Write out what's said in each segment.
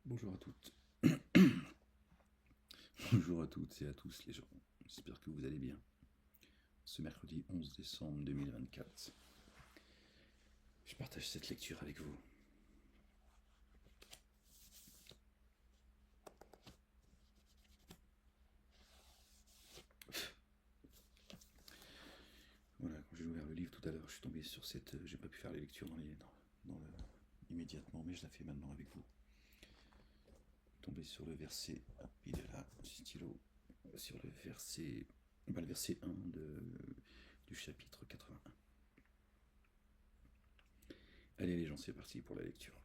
Bonjour à toutes. Bonjour à toutes et à tous les gens. J'espère que vous allez bien. Ce mercredi 11 décembre 2024, je partage cette lecture avec vous. Voilà, quand j'ai ouvert le livre tout à l'heure, je suis tombé sur cette... J'ai pas pu faire les lectures immédiatement, mais je la fais maintenant avec vous. Tombé sur le verset... Ah, il est là, stylo. Sur le verset... le verset 1 du chapitre 81. Allez les gens, c'est parti pour la lecture.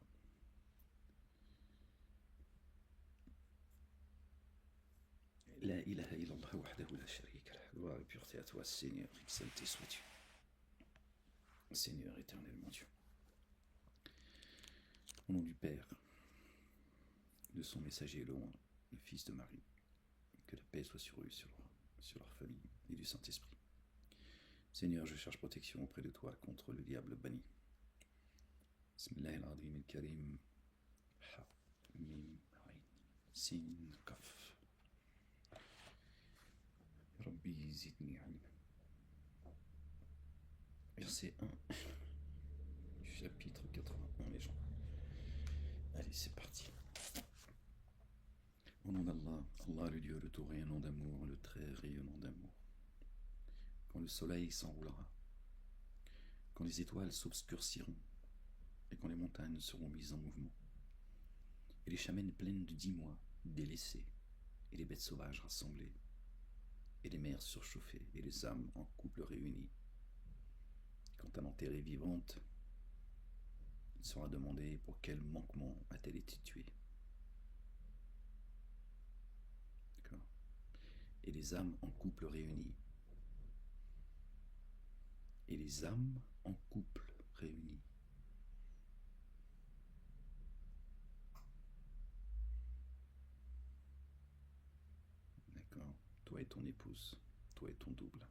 La ilaha illallah wahdahu la sharika lah. Gloire et pureté à toi, Seigneur, exalté sois-tu. Seigneur éternel, mon Dieu. Au nom du Père, de son messager loin, le Fils de Marie, que la paix soit sur eux, sur leur famille, et du Saint-Esprit. Seigneur, je cherche protection auprès de toi contre le diable banni. Bismillahirrahmanirrahim al-Karim. Ha, mim, ayn, sin, kaf. Rabbi zidni ilma. Verset 1 du chapitre 81, les gens. Allez, c'est parti. Au nom d'Allah, Allah le Dieu, le tout rayonnant d'amour, le très rayonnant d'amour. Quand le soleil s'enroulera, quand les étoiles s'obscurciront, et quand les montagnes seront mises en mouvement, et les chamènes pleines de 10 mois, délaissées, et les bêtes sauvages rassemblées, et les mers surchauffées, et les âmes en couple réunies. Quant à l'enterrée vivante, il sera demandé pour quel manquement a-t-elle été tuée. D'accord. Et les âmes en couple réunies. Et les âmes en couple réunies. D'accord. Toi et ton épouse, toi et ton double.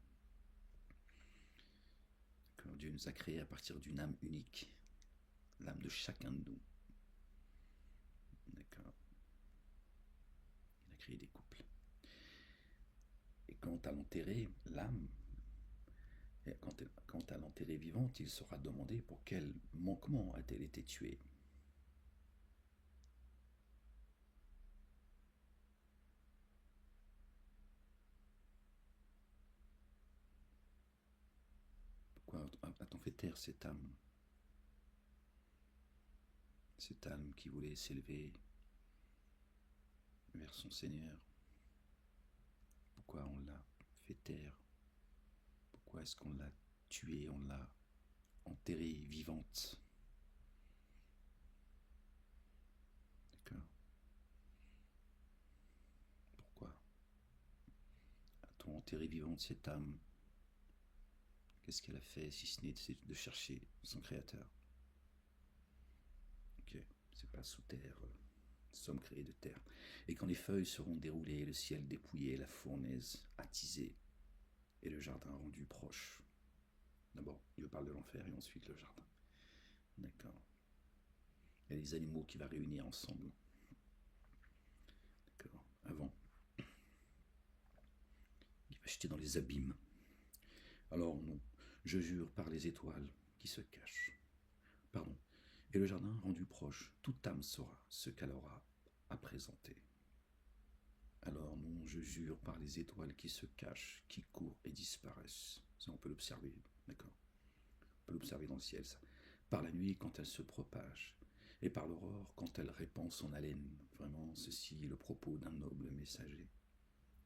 D'accord. Dieu nous a créés à partir d'une âme unique, l'âme de chacun de nous. D'accord. Il a créé des couples. Et quant à l'enterrer, l'âme, quant à l'enterrer vivante, il sera demandé pour quel manquement a-t-elle été tuée. Pourquoi a-t-on fait taire cette âme? Cette âme qui voulait s'élever vers son Seigneur. Pourquoi on l'a fait taire? Pourquoi est-ce qu'on l'a tuée, on l'a enterrée vivante? D'accord. Pourquoi a-t-on enterré vivante cette âme? Qu'est-ce qu'elle a fait si ce n'est de chercher son Créateur? Ok, c'est pas sous terre, nous sommes créés de terre. Et quand les feuilles seront déroulées, le ciel dépouillé, la fournaise attisée, et le jardin rendu proche. D'abord, il parle de l'enfer et ensuite le jardin. D'accord. Il y a les animaux qui va réunir ensemble. D'accord. Avant, il va jeter dans les abîmes. Alors non, je jure par les étoiles qui se cachent. Pardon. Et le jardin rendu proche, toute âme saura ce qu'elle aura à présenter. Alors non, je jure par les étoiles qui se cachent, qui courent et disparaissent. Ça, on peut l'observer, d'accord? On peut l'observer dans le ciel, ça. Par la nuit, quand elle se propage, et par l'aurore, quand elle répand son haleine. Vraiment, ceci est le propos d'un noble messager,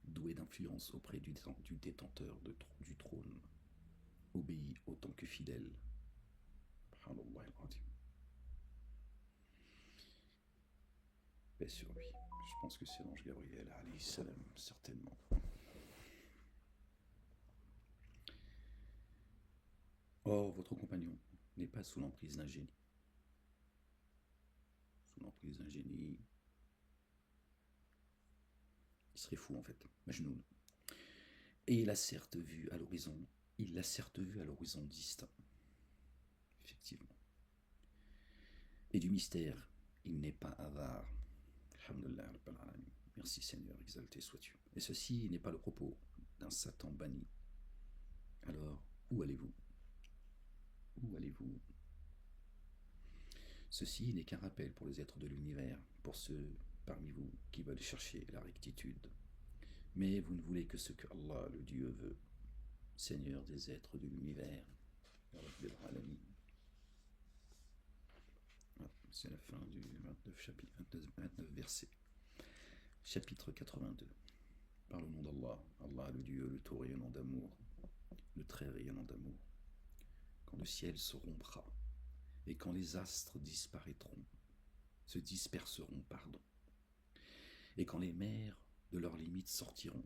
doué d'influence auprès du détenteur du trône, obéi autant que fidèle. Paix sur lui. Je pense que c'est l'ange Gabriel, alayhi salam, certainement. Or, votre compagnon n'est pas sous l'emprise d'un génie. Sous l'emprise d'un génie, il serait fou en fait, Majnoun. Et il l'a certes vu à l'horizon distant. Effectivement. Et du mystère, il n'est pas avare. Alhamdulillah, Rabbil Alamin. Merci Seigneur, exalté sois-tu. Et ceci n'est pas le propos d'un Satan banni. Alors, où allez-vous? Où allez-vous? Ceci n'est qu'un rappel pour les êtres de l'univers, pour ceux parmi vous qui veulent chercher la rectitude. Mais vous ne voulez que ce que Allah, le Dieu, veut, Seigneur des êtres de l'univers. C'est la fin du 29 chapitre, 29 verset. Chapitre 82. Par le nom d'Allah, Allah le Dieu, le tout rayonnant d'amour, le très rayonnant d'amour. Quand le ciel se rompra, et quand les astres disparaîtront, se disperseront, pardon, et quand les mers de leurs limites sortiront,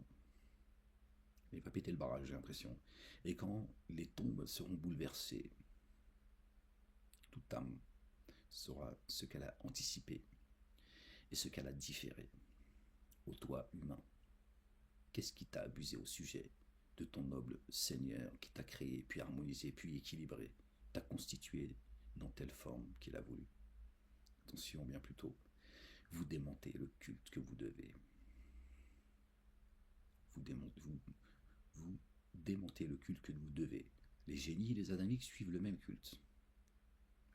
il va péter le barrage, j'ai l'impression, et quand les tombes seront bouleversées, toute âme saura ce qu'elle a anticipé et ce qu'elle a différé. Ô toi, humain, qu'est-ce qui t'a abusé au sujet de ton noble Seigneur qui t'a créé, puis harmonisé, puis équilibré, t'a constitué dans telle forme qu'il a voulu? Attention, bien plutôt, vous démentez le culte que vous devez. Vous démentez le culte que vous devez. Les génies et les adamiques suivent le même culte.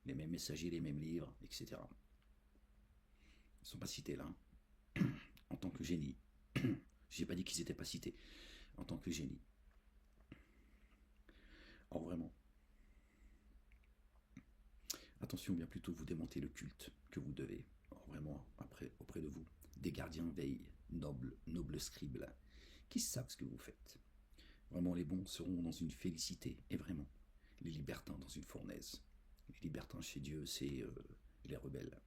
Les mêmes messagers, les mêmes livres, etc. Ils ne sont pas cités là. En tant que génie. Je n'ai pas dit qu'ils n'étaient pas cités. En tant que génie. Or vraiment. Attention, bien plutôt, vous démentez le culte que vous devez. Or vraiment, après, auprès de vous, des gardiens veillent, nobles scribes là, qui savent ce que vous faites. Vraiment, les bons seront dans une félicité, et vraiment, les libertins dans une fournaise. Les libertins chez Dieu, c'est les rebelles,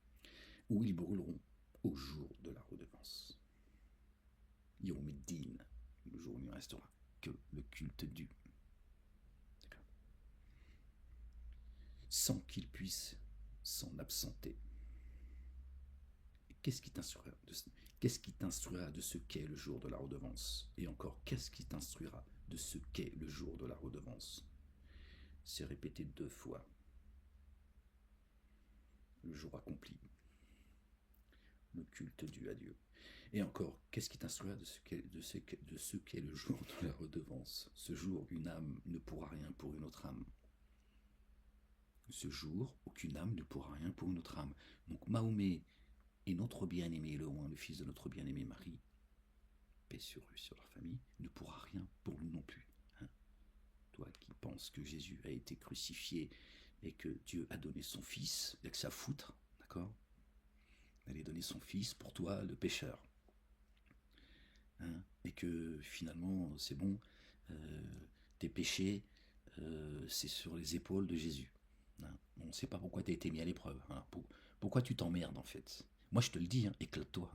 où ils brûleront au jour de la redevance. Yawmiddin, le jour où il ne restera que le culte dû. D'accord. Sans qu'ils puissent s'en absenter. Qu'est-ce qui t'instruira de ce qu'est le jour de la redevance? Et encore, qu'est-ce qui t'instruira de ce qu'est le jour de la redevance? C'est répété 2 fois. Le jour accompli. Le culte dû à Dieu. Et encore, qu'est-ce qui t'instruira de ce qu'est le jour de la redevance? Ce jour, une âme ne pourra rien pour une autre âme. Ce jour, aucune âme ne pourra rien pour une autre âme. Donc Mahomet et notre bien-aimé, le roi, le fils de notre bien-aimé Marie, paix sur eux, sur leur famille, ne pourra rien pour nous non plus. Hein? Toi qui penses que Jésus a été crucifié et que Dieu a donné son fils, il n'y a que ça à foutre, d'accord? Il allait donner son fils pour toi, le pécheur. Hein? Et que finalement, c'est bon, tes péchés, c'est sur les épaules de Jésus. Hein? On ne sait pas pourquoi tu as été mis à l'épreuve. Hein? Pourquoi tu t'emmerdes en fait? Moi je te le dis, hein, éclate-toi.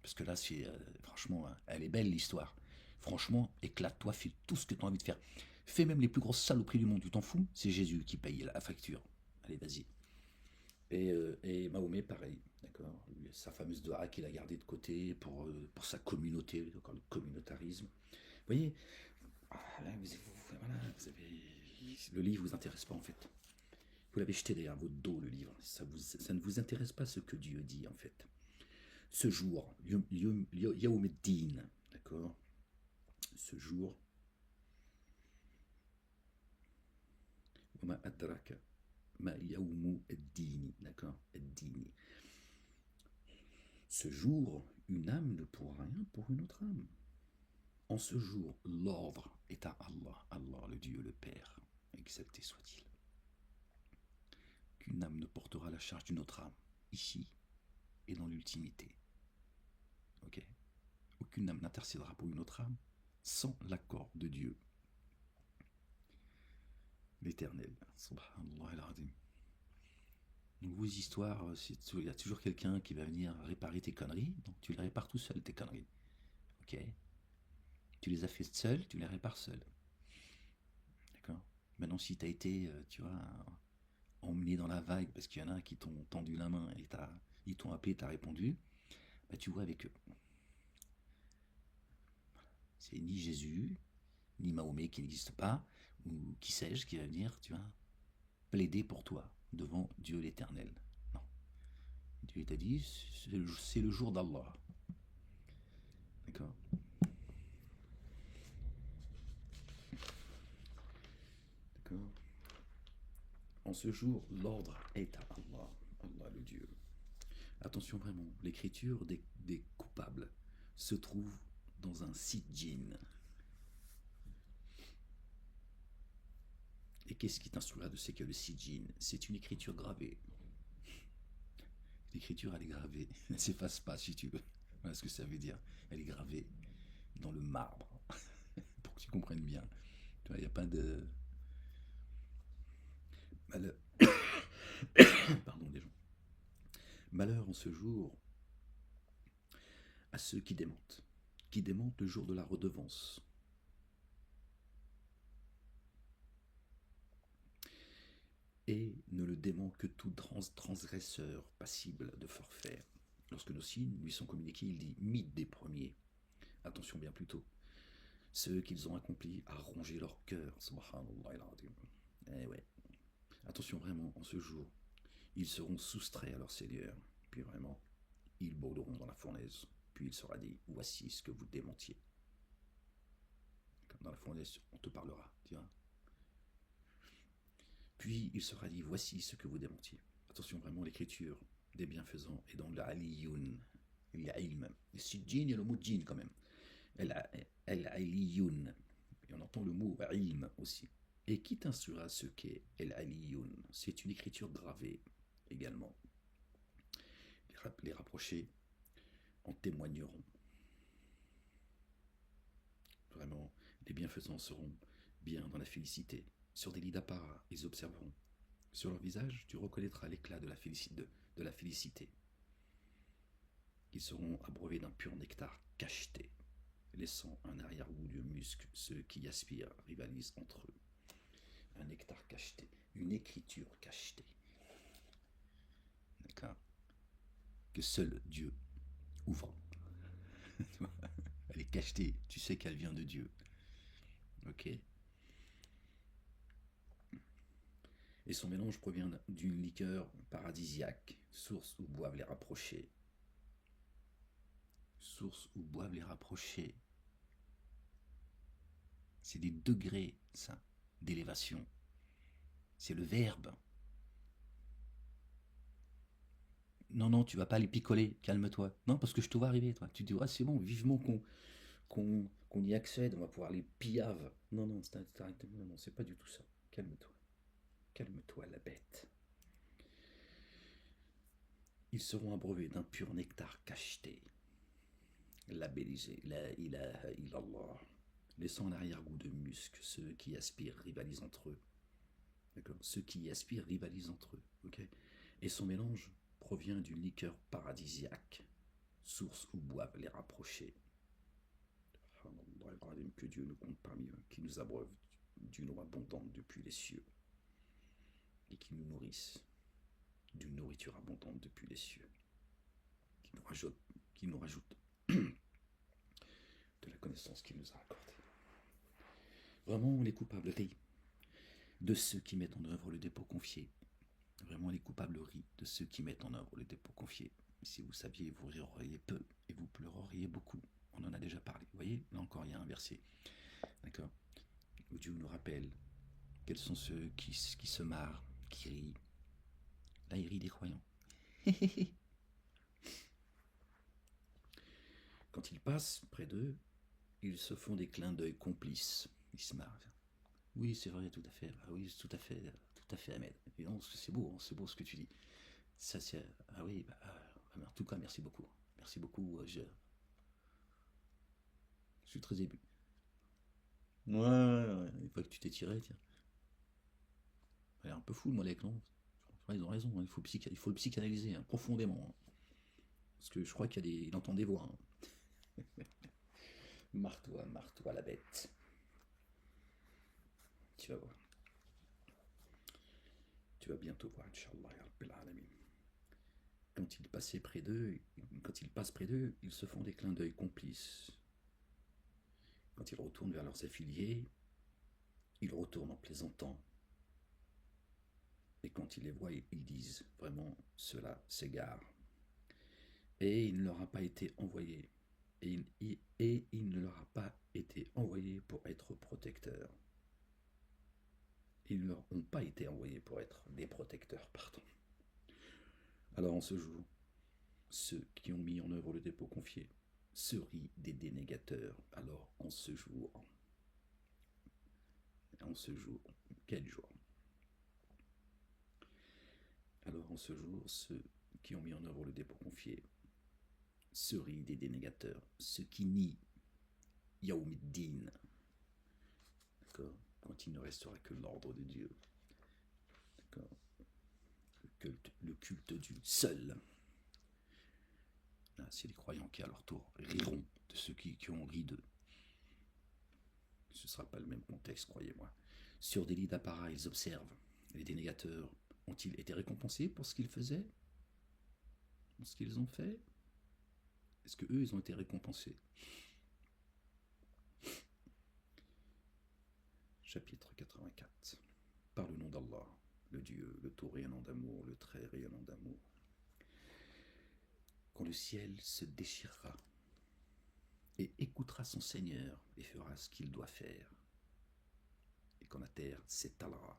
Parce que là, c'est franchement, hein, elle est belle l'histoire. Franchement, éclate-toi, fais tout ce que tu as envie de faire. Fais même les plus grosses saloperies du monde, tu t'en fous? C'est Jésus qui paye la facture. Allez, vas-y. Et Mahomet, pareil, d'accord. Sa fameuse doha qu'il a gardée de côté pour sa communauté, d'accord, le communautarisme. Vous voyez, voilà, le livre vous intéresse pas en fait. Vous l'avez jeté derrière votre dos, le livre. Ça ne vous intéresse pas ce que Dieu dit en fait. Ce jour, Yawmiddin, d'accord. Ce jour, Wama adraka ma yawmu ad-dini, d'accord, ad-dini. Ce jour, une âme ne pourra rien pour une autre âme. En ce jour, l'ordre est à Allah, Allah le Dieu, le Père, exalté soit-il. Qu'une âme ne portera la charge d'une autre âme, ici et dans l'ultimité. Ok? Aucune âme n'intercédera pour une autre âme sans l'accord de Dieu. L'Éternel, subhanallah al-azim. Donc vos histoires, il y a toujours quelqu'un qui va venir réparer tes conneries, donc tu les répares tout seul, tes conneries. Ok? Tu les as fait seul, tu les répares seul. D'accord? Maintenant, si tu as été, tu vois, emmené dans la vague, parce qu'il y en a qui t'ont tendu la main et ils t'ont appelé, tu as répondu, bah, tu vois avec eux. C'est ni Jésus, ni Mahomet qui n'existe pas, ou qui sais-je qui va venir, tu vois, plaider pour toi devant Dieu l'Éternel. Non. Tu t'as dit, c'est le jour d'Allah. D'accord. D'accord. En ce jour, l'ordre est à Allah, Allah le Dieu. Attention vraiment, l'écriture des coupables se trouve dans un sijjin. Et qu'est-ce qui t'instruira de ce qu'est le sijjin? C'est une écriture gravée. L'écriture, elle est gravée. Elle ne s'efface pas, si tu veux. Voilà ce que ça veut dire. Elle est gravée dans le marbre. Pour que tu comprennes bien. Il n'y a pas de... Malheur. Pardon, des gens. Malheur en ce jour à ceux qui démentent le jour de la redevance. Et ne le dément que tout transgresseur passible de forfait. Lorsque nos signes lui sont communiqués, il dit mythe des premiers. Attention bien plus tôt. Ceux qu'ils ont accomplis à ronger leur cœur. Subhanallah al-azim. Eh ouais. Attention vraiment, en ce jour, ils seront soustraits à leur Seigneur. Puis vraiment, ils brûleront dans la fournaise. Puis il sera dit, voici ce que vous démentiez. Dans la fournaise, on te parlera, tu vois. Puis il sera dit, voici ce que vous démentiez. Attention vraiment, l'écriture des bienfaisants est dans l'aliyoun, l'ilm. Le sijjin, il y a le mot djin quand même. El-aliyoun. Et on entend le mot ilm aussi. Et qui t'instruira ce qu'est el-aliyoun? C'est une écriture gravée également. Les rapprochés en témoigneront. Vraiment, les bienfaisants seront bien dans la félicité. Sur des lits d'apparat, ils observeront. Sur leur visage, tu reconnaîtras l'éclat de la félicité. Ils seront abreuvés d'un pur nectar cacheté, laissant un arrière-goût de musc. Ceux qui y aspirent rivalisent entre eux. Un nectar cacheté, une écriture cachetée. D'accord? Que seul Dieu ouvre. Elle est cachetée, tu sais qu'elle vient de Dieu. Ok? Et son mélange provient d'une liqueur paradisiaque, source où boivent les rapprochés. Source où boivent les rapprochés. C'est des degrés, ça, d'élévation. C'est le verbe. Non, non, tu vas pas les picoler, calme-toi. Non, parce que je te vois arriver, toi. Tu te dis, ah, c'est bon, vivement qu'on y accède, on va pouvoir les pillave. Non, non, non, c'est pas du tout ça. Calme-toi. Calme-toi, la bête. Ils seront abreuvés d'un pur nectar cacheté, labellisé, la ilaha illallah, laissant un arrière-goût de musc. Ceux qui aspirent rivalisent entre eux. D'accord? Ceux qui y aspirent rivalisent entre eux. Okay? Et son mélange provient d'une liqueur paradisiaque, source où boivent les rapprochés. Que Dieu nous compte parmi eux, qui nous abreuve d'une eau abondante depuis les cieux, et qui nous nourrissent d'une nourriture abondante depuis les cieux, qui nous rajoute de la connaissance qu'il nous a accordée. Vraiment, les coupables rient de ceux qui mettent en œuvre le dépôt confié. Vraiment, les coupables rient de ceux qui mettent en œuvre le dépôt confié. Si vous saviez, vous rieriez peu et vous pleureriez beaucoup. On en a déjà parlé. Vous voyez, là encore, il y a un verset. D'accord? Où Dieu nous rappelle quels sont ceux qui se marrent, qui rient. Là, il rit des croyants. Quand ils passent près d'eux, ils se font des clins d'œil complices. Ils se marrent. Oui, c'est vrai, tout à fait. Ah oui, tout à fait, Ahmed. Et non, c'est beau ce que tu dis. Ça, c'est... Ah oui, en tout cas, merci beaucoup. Merci beaucoup, je suis très ému. Ouais, une fois que tu t'es tiré, tiens. Elle est un peu fou, le Molek, non? Ils ont raison, hein, il faut le psychanalyser hein, profondément. Hein. Parce que je crois il entend des voix. Hein. Marre-toi, la bête. Tu vas voir. Tu vas bientôt voir, Inch'Allah. Quand ils passent près d'eux, ils se font des clins d'œil complices. Quand ils retournent vers leurs affiliés, ils retournent en plaisantant. Et quand ils les voient, ils disent vraiment, cela s'égare. Et il ne leur a pas été envoyé. Et il ne leur a pas été envoyé pour être protecteurs. Ils ne leur ont pas été envoyés pour être des protecteurs, pardon. Alors en ce jour, ceux qui ont mis en œuvre le dépôt confié se rient des dénégateurs. Alors en ce jour, quel jour? Alors en ce jour, ceux qui ont mis en œuvre le dépôt confié se rient des dénégateurs, ceux qui nient Yaoumiddin, d'accord, quand il ne restera que l'ordre de Dieu, d'accord, le culte du seul. Là, c'est les croyants qui à leur tour riront de ceux qui ont ri d'eux. Ce ne sera pas le même contexte, croyez-moi. Sur des lits d'apparat, ils observent. Les dénégateurs ont-ils été récompensés pour ce qu'ils faisaient? Pour ce qu'ils ont fait? Est-ce qu'eux, ils ont été récompensés? Chapitre 84. Par le nom d'Allah, le Dieu, le tout rayonnant d'amour, le très rayonnant d'amour. Quand le ciel se déchirera et écoutera son Seigneur et fera ce qu'il doit faire, et quand la terre s'étalera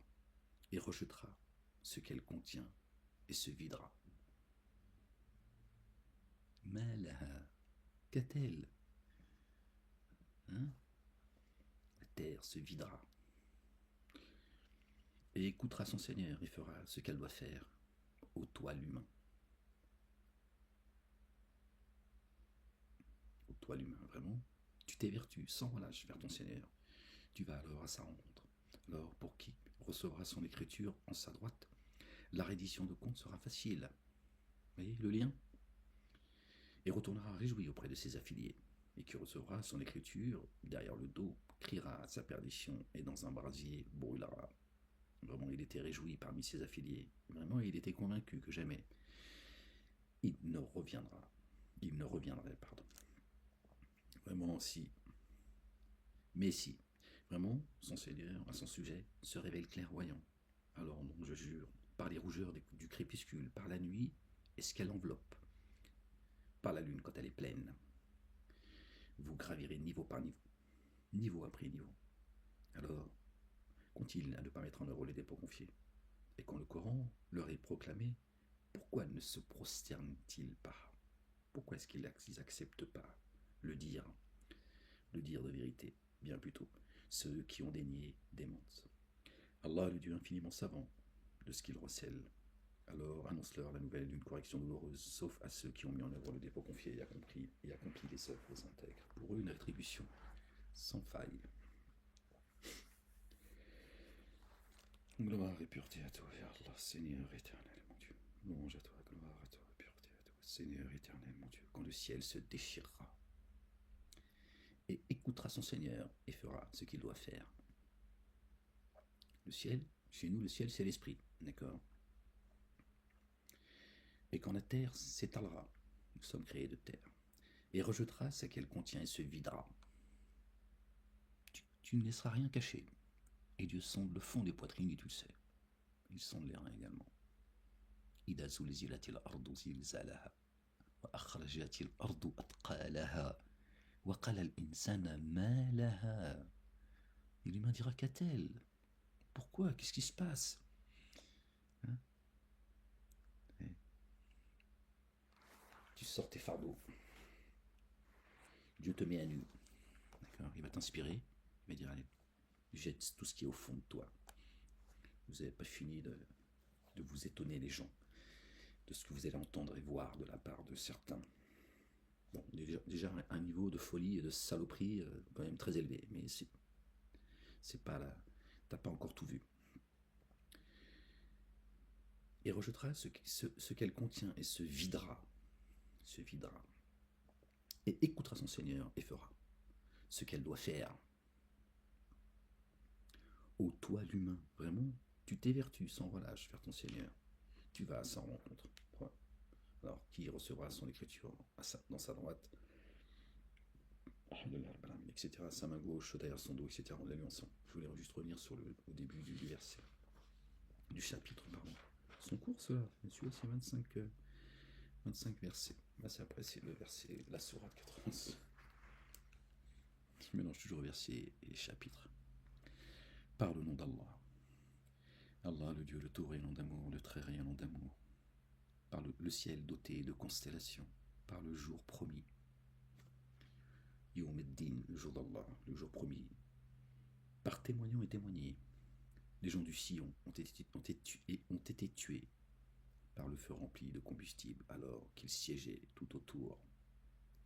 et rejetera ce qu'elle contient et se videra. Malaha, qu'a-t-elle? Hein? La terre se videra et écoutera son Seigneur et fera ce qu'elle doit faire au toi l'humain. Au toi l'humain, vraiment. Tu t'évertues sans relâche vers ton Seigneur. Tu vas alors à sa rencontre. Alors, pour qui recevra son écriture en sa droite, la reddition de compte sera facile. Vous voyez le lien? Et retournera réjoui auprès de ses affiliés. Et qui recevra son écriture derrière le dos, criera à sa perdition et dans un brasier brûlera. Vraiment, il était réjoui parmi ses affiliés. Vraiment, il était convaincu que jamais il ne reviendra. Il ne reviendrait, pardon. Vraiment, si. Mais si. Vraiment, son Seigneur, à son sujet, se révèle clairvoyant. Alors non, je jure, par les rougeurs du crépuscule, par la nuit, et ce qu'elle enveloppe, par la lune quand elle est pleine, vous gravirez niveau par niveau, niveau après niveau. Alors, qu'ont-ils à ne pas mettre en œuvre les dépôts confiés? Et quand le Coran leur est proclamé, pourquoi ne se prosternent-ils pas? Pourquoi est-ce qu'ils n'acceptent pas le dire de vérité? Bien plutôt, ceux qui ont dénié démentent. Allah, le Dieu infiniment savant de ce qu'il recèle. Alors annonce-leur la nouvelle d'une correction douloureuse, sauf à ceux qui ont mis en œuvre le dépôt confié et accompli les œuvres intègres. Pour eux, une attribution sans faille. Gloire et pureté à toi, Allah, Seigneur éternel, mon Dieu. Louange à toi, gloire à toi, pureté à toi, Seigneur éternel, mon Dieu. Quand le ciel se déchirera et écoutera son Seigneur et fera ce qu'il doit faire. Le ciel, chez nous, le ciel, c'est l'esprit, d'accord? Et quand la terre s'étalera, nous sommes créés de terre, et rejetera ce qu'elle contient et se videra, tu ne laisseras rien cacher. Et Dieu sonde le fond des poitrines, et tu le sais. Il sonde les reins également. إذا زلزلت الأرض زلزالها وأخرجت الأرض أثقالها وقال الإنسان ما لها. Et l'humain dira qu'a-t-elle? Pourquoi? Qu'est-ce qui se passe? Hein? Tu sors tes fardeaux. Dieu te met à nu. D'accord? Il va t'inspirer. Il va dire, allez, jette tout ce qui est au fond de toi. Vous n'avez pas fini de vous étonner, les gens, de ce que vous allez entendre et voir de la part de certains. Bon, déjà un niveau de folie et de saloperie quand même très élevé, mais c'est pas là, t'as pas encore tout vu. Et rejettera ce qu'elle contient et se videra, et écoutera son Seigneur et fera ce qu'elle doit faire. Ô toi l'humain, vraiment, tu t'évertues sans relâche vers ton Seigneur, tu vas à sa rencontre. Alors, qui recevra son écriture dans sa droite, etc., sa main gauche, derrière son dos, etc. On l'a lu ensemble. Je voulais juste revenir sur au début du verset, du chapitre, pardon. Son cours, cela, celui-là, c'est 25 versets. Là, c'est après, c'est le verset, la sourate 91. Je mélange toujours verset et chapitre. Par le nom d'Allah. Allah, le Dieu, le tout rayonnant d'amour, le très rayonnant d'amour. Par le ciel doté de constellations. Par le jour promis. Yawm ad-Din, le jour d'Allah, le jour promis. Par témoignant et témoigné. Les gens du Sion ont été tués par le feu rempli de combustible alors qu'ils siégeaient tout autour,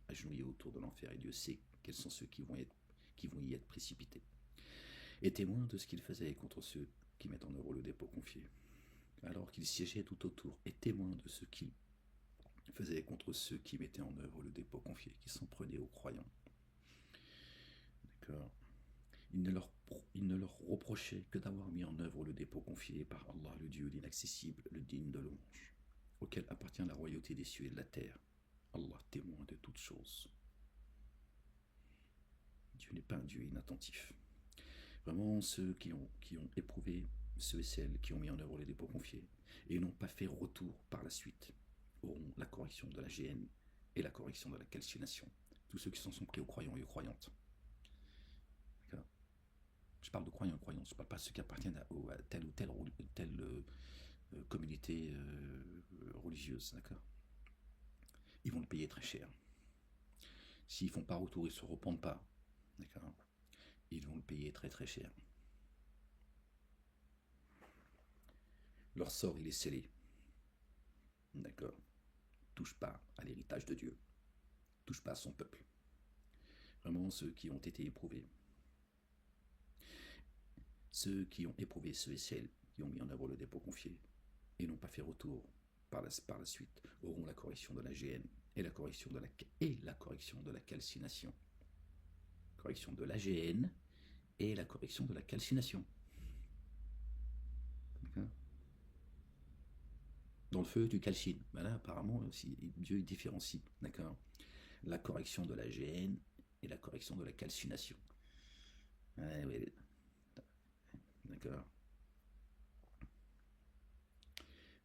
agenouillés autour de l'enfer, et Dieu sait quels sont ceux qui vont y être précipités. Et témoins de ce qu'ils faisaient contre ceux qui mettent en œuvre le dépôt confié, alors qu'ils siégeaient tout autour, et témoins de ce qu'ils faisaient contre ceux qui mettaient en œuvre le dépôt confié, qui s'en prenaient aux croyants. D'accord. Il ne leur reprochait que d'avoir mis en œuvre le dépôt confié par Allah, le Dieu l'inaccessible, le digne de louange, auquel appartient la royauté des cieux et de la terre. Allah, témoin de toutes choses. Dieu n'est pas un Dieu inattentif. Vraiment, ceux qui ont éprouvé, ceux et celles qui ont mis en œuvre les dépôts confiés et n'ont pas fait retour par la suite, auront la correction de la GN et la correction de la calcination. Tous ceux qui s'en sont pris aux croyants et aux croyantes. Je parle de croyants et croyantes, je ne parle pas de ceux qui appartiennent à telle ou telle communauté religieuse, d'accord. Ils vont le payer très cher. S'ils ne font pas retour, ils ne se repentent pas, d'accord. Ils vont le payer très très cher. Leur sort, il est scellé, d'accord. Touche pas à l'héritage de Dieu, touche pas à son peuple. Vraiment, ceux qui ont été éprouvés. Ceux qui ont éprouvé, ceux et celles qui ont mis en œuvre le dépôt confié et n'ont pas fait retour par la suite, auront la correction de la GN et la correction de la calcination. Correction de la GN et la correction de la calcination. Dans le feu, tu calcines. Ben là, apparemment, Dieu différencie. D'accord. La correction de la GN et la correction de la calcination. Ouais. D'accord.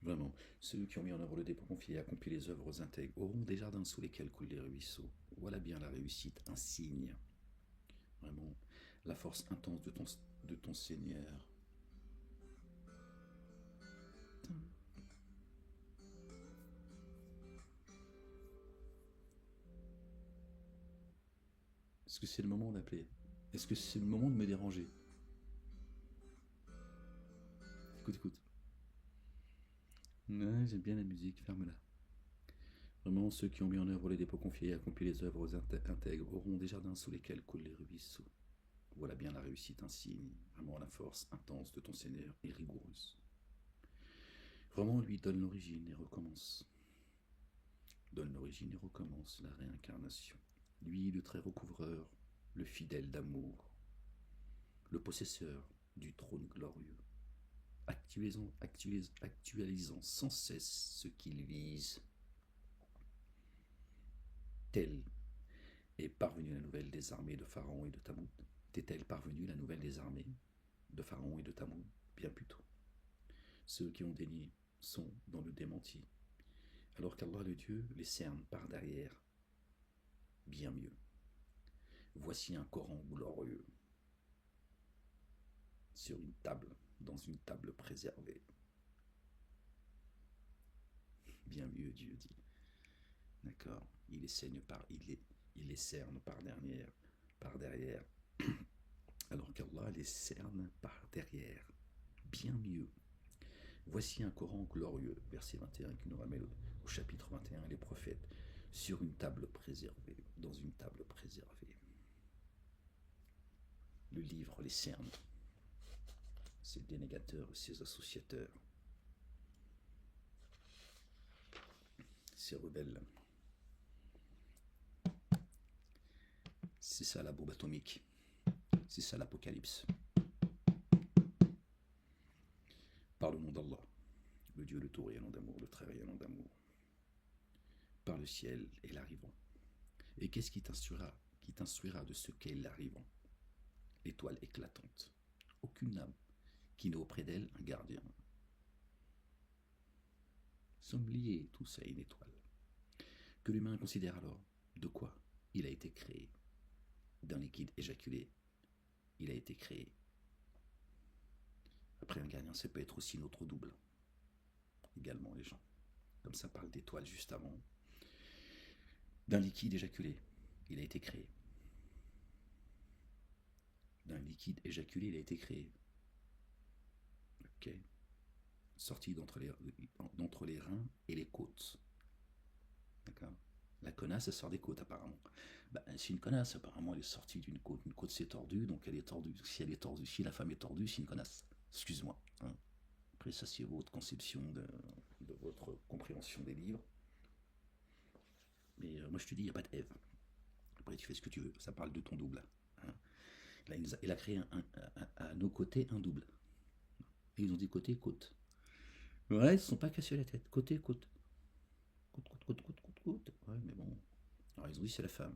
Vraiment, ceux qui ont mis en œuvre le dépôt confié et accompli les œuvres intègres auront des jardins sous lesquels coulent les ruisseaux. Voilà bien la réussite, un signe. Vraiment, la force intense de ton Seigneur. Est-ce que c'est le moment d'appeler? Est-ce que c'est le moment de me déranger? Écoute. Ouais, j'aime bien la musique, ferme-la. Vraiment, ceux qui ont mis en œuvre les dépôts confiés et accompli les œuvres intègres auront des jardins sous lesquels coulent les ruisseaux. Voilà bien la réussite, un signe. Vraiment, la force intense de ton Seigneur est rigoureuse. Vraiment, lui donne l'origine et recommence. Donne l'origine et recommence la réincarnation. Lui, le très recouvreur, le fidèle d'amour, le possesseur du trône glorieux, actualisant sans cesse ce qu'il vise. Telle est parvenue la nouvelle des armées de Pharaon et de Tamoud. T'est-elle parvenue la nouvelle des armées de Pharaon et de Tamoud? Bien plus tôt. Ceux qui ont dénié sont dans le démenti, alors qu'Allah le Dieu les cerne par derrière. Bien mieux. Voici un Coran glorieux sur une table, dans une table préservée. Bien mieux, Dieu dit. D'accord. Il les cerne par derrière, alors qu'Allah les cerne par derrière. Bien mieux. Voici un Coran glorieux, verset 21, qui nous ramène au chapitre 21, les prophètes, sur une table préservée, dans une table préservée. Le livre les cerne, ses dénégateurs et ses associateurs, ses rebelles. C'est ça la bombe atomique, c'est ça l'apocalypse. Par le nom d'Allah, le Dieu le tout rayonnant d'amour, le très rayonnant d'amour, par le ciel et l'arrivant. Et qu'est-ce qui t'instruira de ce qu'est l'arrivant? L'étoile éclatante. Aucune âme qui n'a auprès d'elle un gardien. Nous sommes liés tous à une étoile. que l'humain considère alors de quoi il a été créé. D'un liquide éjaculé, il a été créé. Après un gagnant, ça peut être aussi notre double. Également les gens. Comme ça parle d'étoiles juste avant. D'un liquide éjaculé, il a été créé. D'un liquide éjaculé, il a été créé. Ok. Sorti d'entre les reins et les côtes. D'accord. La connasse, elle sort des côtes apparemment. C'est une connasse, apparemment elle est sortie d'une côte. Une côte s'est tordue, donc elle est tordue. Si elle est tordue, si la femme est tordue, c'est une connasse. Excuse-moi. Hein. Après, ça c'est votre conception de votre compréhension des livres. Mais moi je te dis, il n'y a pas d'Ève. Après tu fais ce que tu veux, ça parle de ton double. Hein. Là, il a créé à nos côtés un double. Et ils ont dit côté, côte. Ouais, ils ne se sont pas cassés la tête. Côté, côte. Côte, côte, côte, côte, côte, côte. Ouais, mais bon. Alors ils ont dit c'est la femme.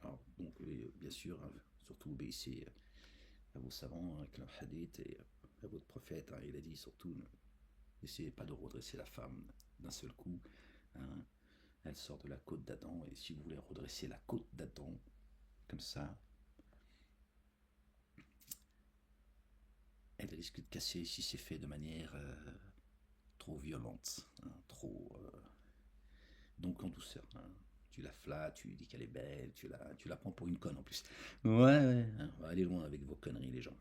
Alors, donc, bien sûr, hein, surtout obéissez à vos savants, avec leur hadith et à votre prophète. Hein, il a dit surtout, n'essayez pas de redresser la femme d'un seul coup. Hein, elle sort de la côte d'Adam, et si vous voulez redresser la côte d'Adam, comme ça, elle risque de casser si c'est fait de manière trop violente, hein, trop. Donc en douceur. Hein. Tu la flattes, tu lui dis qu'elle est belle, tu la prends pour une conne en plus. Ouais, hein, on va aller loin avec vos conneries, les gens.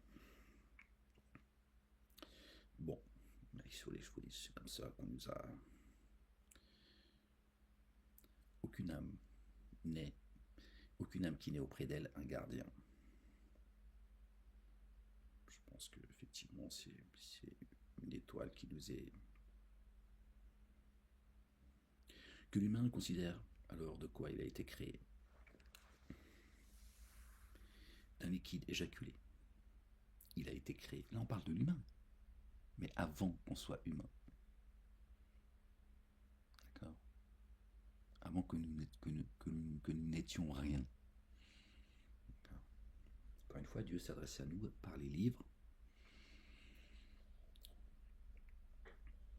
Bon, je vous dis, c'est comme ça qu'on nous a. Aucune âme n'est, aucune âme qui naît auprès d'elle un gardien. Je pense que effectivement c'est une étoile qui nous est. Que l'humain considère alors de quoi il a été créé. D'un liquide éjaculé. Il a été créé. Là on parle de l'humain. Mais avant qu'on soit humain. D'accord. Avant que nous n'étions rien. D'accord. Encore une fois, Dieu s'adresse à nous par les livres,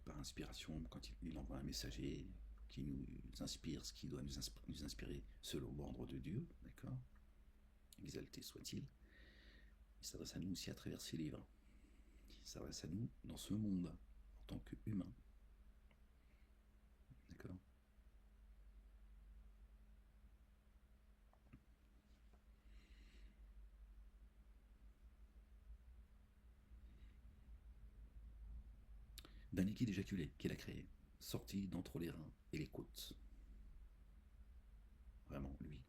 par inspiration, quand il envoie un messager qui nous inspire ce qui doit nous inspirer selon l'ordre de Dieu, d'accord. Exalté soit-il. Il s'adresse à nous aussi à travers ces livres. Il s'adresse à nous dans ce monde, en tant qu'humain. D'accord. D'un liquide éjaculé qu'il a créé, sorti d'entre les reins et les côtes. Vraiment, lui.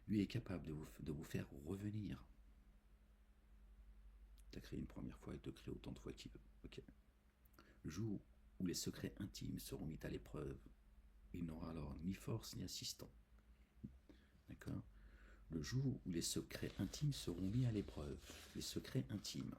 Lui est capable de vous faire revenir. Tu as créé une première fois, il te crée autant de fois qu'il veut. Ok. Le jour où les secrets intimes seront mis à l'épreuve, il n'aura alors ni force ni assistant. D'accord. Le jour où les secrets intimes seront mis à l'épreuve, les secrets intimes.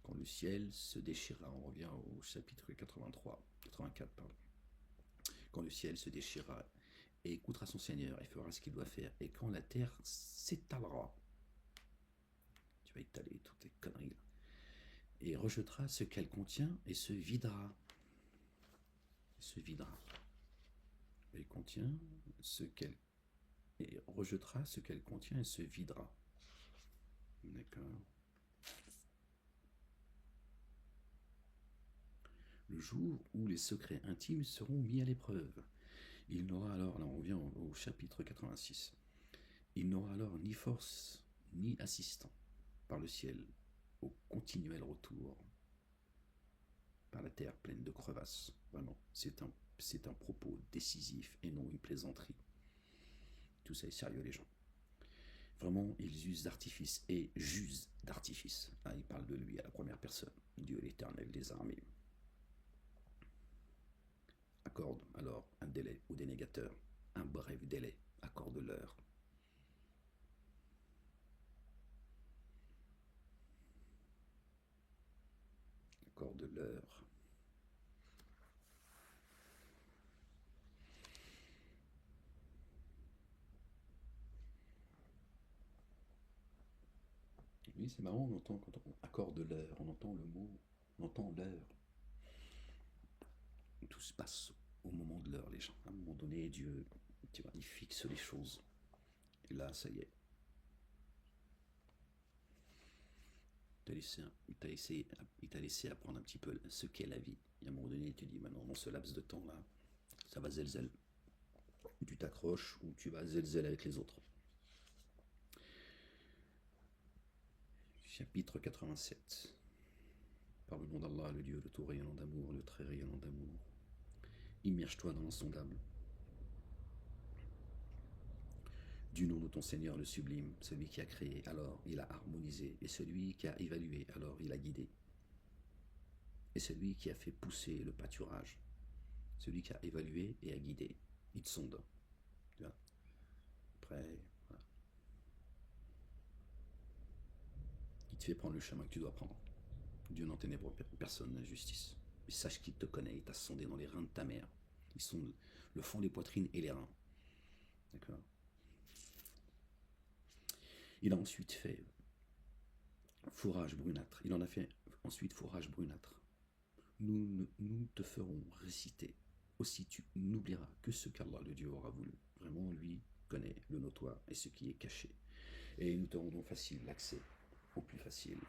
Quand le ciel se déchira, on revient au chapitre 84, pardon. Quand le ciel se déchira et écoutera son Seigneur et fera ce qu'il doit faire, et quand la terre s'étalera, tu vas étaler toutes tes conneries, et rejettera ce qu'elle contient et se videra. Et se videra. Elle contient ce qu'elle. Et rejettera ce qu'elle contient et se videra. D'accord. Le jour où les secrets intimes seront mis à l'épreuve. Il n'aura alors, là on revient au chapitre 86, il n'aura alors ni force ni assistant par le ciel au continuel retour, par la terre pleine de crevasses. Vraiment, c'est un propos décisif et non une plaisanterie. Tout ça est sérieux les gens. Vraiment, ils usent d'artifice et jusent d'artifice. Ah, il parle de lui à la première personne, Dieu l'Éternel des armées. Accorde alors un délai aux dénégateurs, un bref délai, accorde-leur. Accorde-leur. Oui, c'est marrant, on entend quand on accorde l'heure, on entend le mot, on entend l'heure. Tout se passe au moment de l'heure, les gens. À un moment donné, Dieu, tu vois, il fixe les choses. Et là, ça y est. Il t'a laissé apprendre un petit peu ce qu'est la vie. Et à un moment donné, tu dis, maintenant, dans ce laps de temps-là, ça va zelzel. Ou tu t'accroches, ou tu vas zelzel avec les autres. Chapitre 87. Par le nom d'Allah, le Dieu, le tout rayonnant d'amour, le très rayonnant d'amour. Immerge-toi dans l'insondable. Du nom de ton Seigneur le sublime, celui qui a créé, alors il a harmonisé, et celui qui a évalué, alors il a guidé. Et celui qui a fait pousser le pâturage, celui qui a évalué et a guidé, il te sonde. Tu vois. Après, voilà. Il te fait prendre le chemin que tu dois prendre. Dieu n'enténèbre personne d'injustice. Mais sache qu'il te connaît, il t'a sondé dans les reins de ta mère. Ils sont le fond des poitrines et les reins. D'accord. Il a ensuite fait fourrage brunâtre. Il en a fait ensuite fourrage brunâtre. Nous te ferons réciter. Aussi tu n'oublieras que ce qu'Allah le Dieu aura voulu. Vraiment, lui connaît le notoire et ce qui est caché. Et nous te rendrons facile l'accès au plus facile.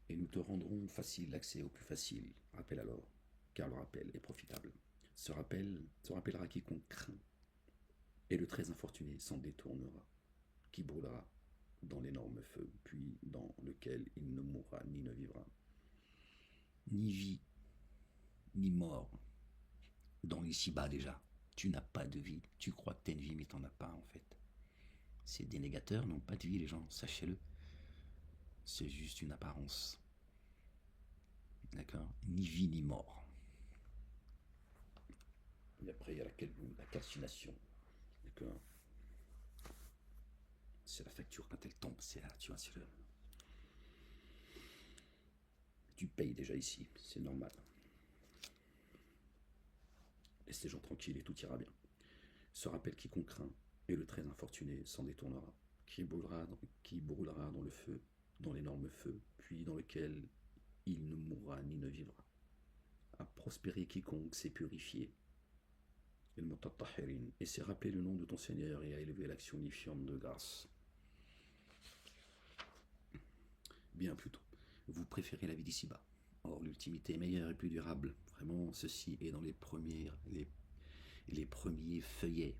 Et nous te rendrons facile l'accès au plus facile. Rappel alors, car le rappel est profitable. Ce rappellera quiconque craint. Et le très infortuné s'en détournera, qui brûlera dans l'énorme feu, puis dans lequel il ne mourra ni ne vivra. Ni vie, ni mort. Dans l'ici-bas déjà, tu n'as pas de vie. Tu crois que tu as une vie, mais tu n'en as pas en fait. Ces dénégateurs n'ont pas de vie, les gens, sachez-le. C'est juste une apparence. D'accord. Ni vie, ni mort. Et après, il y a la calcination. D'accord. C'est la facture quand elle tombe, c'est là, tu vois, c'est le... Tu payes déjà ici, c'est normal. Laisse les gens tranquilles et tout ira bien. Se rappelle quiconque craint, et le très infortuné s'en détournera, qui brûlera dans le feu, dans l'énorme feu, puis dans lequel il ne mourra ni ne vivra. À prospérer quiconque s'est purifié, et s'est rappelé le nom de ton Seigneur et a élevé l'action unifiante de grâce. Bien plutôt, vous préférez la vie d'ici-bas. Or, l'ultimité est meilleure et plus durable. Vraiment, ceci est dans les premiers feuillets.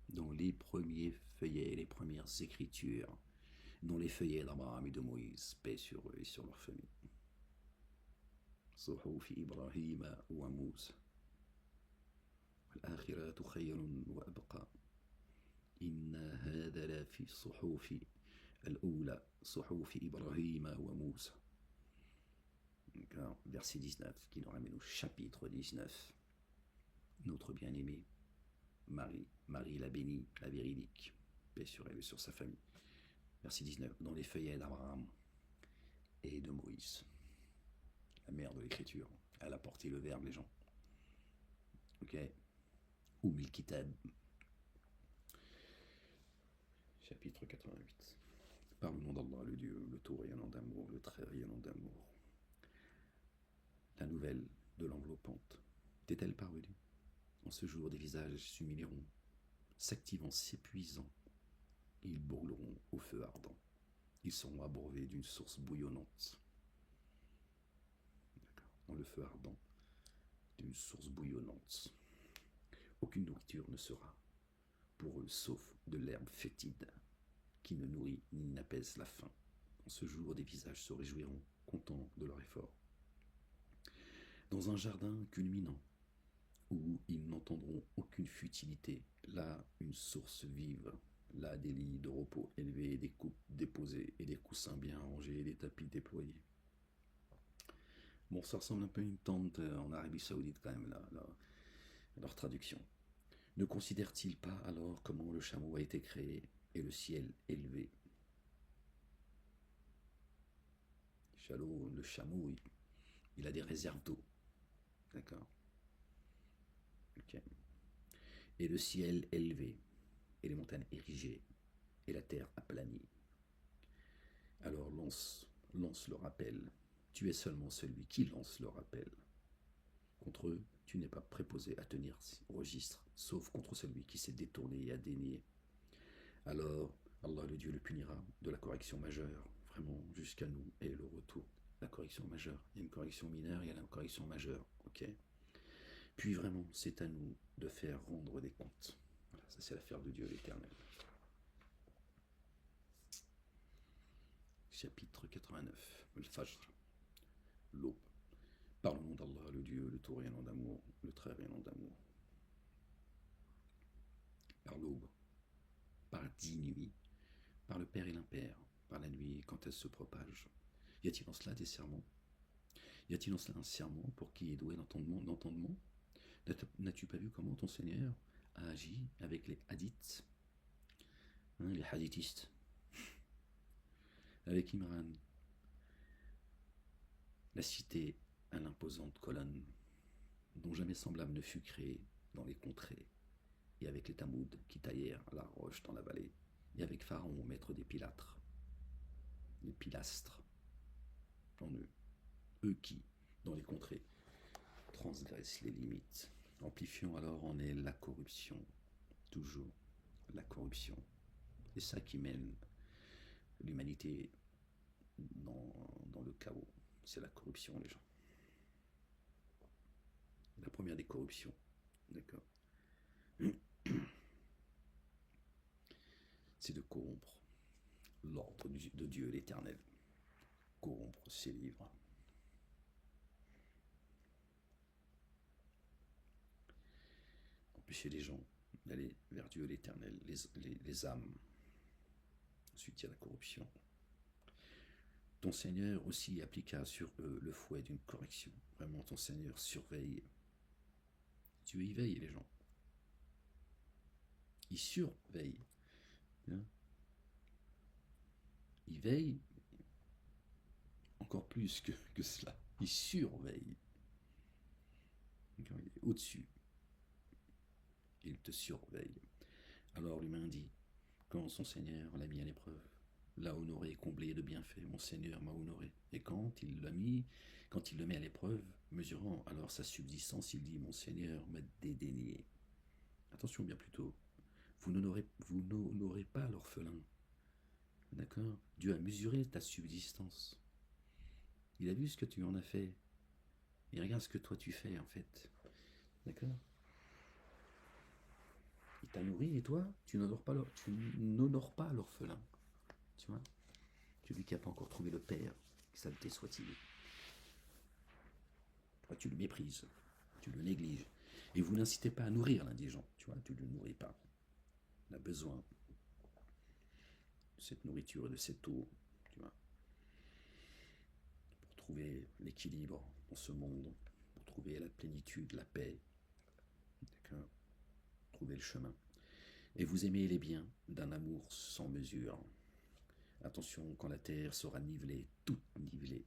Dans les premiers feuillets, les premières écritures. Dans les feuillets d'Abraham et de Moïse, paix sur eux et sur leur famille. صحف إبراهيم وموسى والآخرات خير وأبقى إن هذا لفي الصحف الأولى صحف إبراهيم وموسى. Verset 19 qui nous ramène au chapitre 19. Notre bien-aimée Marie, Marie la bénie, la véridique, paix sur elle et sur sa famille. Verset 19, dans les feuillets d'Abraham et de Moïse. La mère de l'écriture, elle a porté le verbe, les gens. Ok. Oumil Kitab. Chapitre 88. Par le nom d'Allah, le Dieu, le tout rayonnant d'amour, le très rayonnant d'amour. La nouvelle de l'enveloppante t'est-elle parvenue? En ce jour, des visages s'humilieront, s'activant, s'épuisant. Ils brûleront au feu ardent. Ils seront abreuvés d'une source bouillonnante. Dans le feu ardent d'une source bouillonnante. Aucune nourriture ne sera pour eux sauf de l'herbe fétide qui ne nourrit ni n'apaise la faim. En ce jour, des visages se réjouiront, contents de leur effort. Dans un jardin culminant, où ils n'entendront aucune futilité, là une source vive, là des lits de repos élevés, des coupes déposées et des coussins bien rangés et des tapis déployés. Bon, ça ressemble un peu à une tente en Arabie Saoudite quand même, là, leur traduction. Ne considère-t-il pas alors comment le chameau a été créé et le ciel élevé? Le chameau, il a des réserves d'eau. D'accord. Ok. Et le ciel élevé, et les montagnes érigées, et la terre aplanie. lance le rappel. Tu es seulement celui qui lance le rappel. Contre eux, tu n'es pas préposé à tenir registre, sauf contre celui qui s'est détourné et a dénié. Alors, Allah le Dieu le punira de la correction majeure, vraiment jusqu'à nous et le retour. La correction majeure, il y a une correction mineure, il y a la correction majeure, ok. Puis vraiment, c'est à nous de faire rendre des comptes. Voilà, ça c'est l'affaire de Dieu l'Éternel. Chapitre 89, le Fajr, l'aube. Par le nom d'Allah, le Dieu, le tout rayonnant d'amour, le très rayonnant d'amour. Par l'aube, par 10 nuits, par le Père et l'Impère, par la nuit quand elle se propage. Y a-t-il en cela des serments? Y a-t-il en cela un serment pour qui est doué d'entendement? N'as-tu pas vu comment ton Seigneur a agi avec les hadiths, les hadithistes, avec Imran, la cité à l'imposante colonne, dont jamais semblable ne fut créée dans les contrées, et avec les Tamouds qui taillèrent la roche dans la vallée, et avec Pharaon, maître des pilastres, en eux qui, dans les contrées, transgressent les limites, amplifiant alors en elle la corruption, toujours la corruption. C'est ça qui mène l'humanité dans le chaos, c'est la corruption, les gens. La première des corruptions, d'accord, c'est de corrompre l'ordre de Dieu l'Éternel, corrompre ses livres. Empêcher les gens d'aller vers Dieu l'Éternel, les âmes. Ensuite, il y a la corruption. Ton Seigneur aussi appliqua sur eux le fouet d'une correction. Vraiment, ton Seigneur surveille. Dieu y veille, les gens. Il surveille. Hein? Il veille encore plus que cela. Il surveille. Il est au-dessus. Il te surveille. Alors l'humain dit, quand son Seigneur l'a mis à l'épreuve, l'a honoré et comblé de bienfaits, mon Seigneur m'a honoré. Et quand il le met à l'épreuve, mesurant alors sa subsistance, il dit, mon Seigneur m'a dédaigné. Attention bien plutôt, vous n'honorez pas l'orphelin. D'accord? Dieu a mesuré ta subsistance. Il a vu ce que tu en as fait. Il regarde ce que toi tu fais en fait. D'accord? Il t'a nourri et toi, tu n'honores pas l'orphelin. Tu vois? Celui qui n'a pas encore trouvé le Père, exalté soit-il. Toi, tu le méprises, tu le négliges. Et vous n'incitez pas à nourrir l'indigent. Tu vois, tu ne le nourris pas. Il a besoin de cette nourriture et de cette eau. Tu vois, pour trouver l'équilibre dans ce monde, pour trouver la plénitude, la paix. D'accord? Trouver le chemin. Et vous aimez les biens d'un amour sans mesure. Attention, quand la terre sera nivelée, toute nivelée,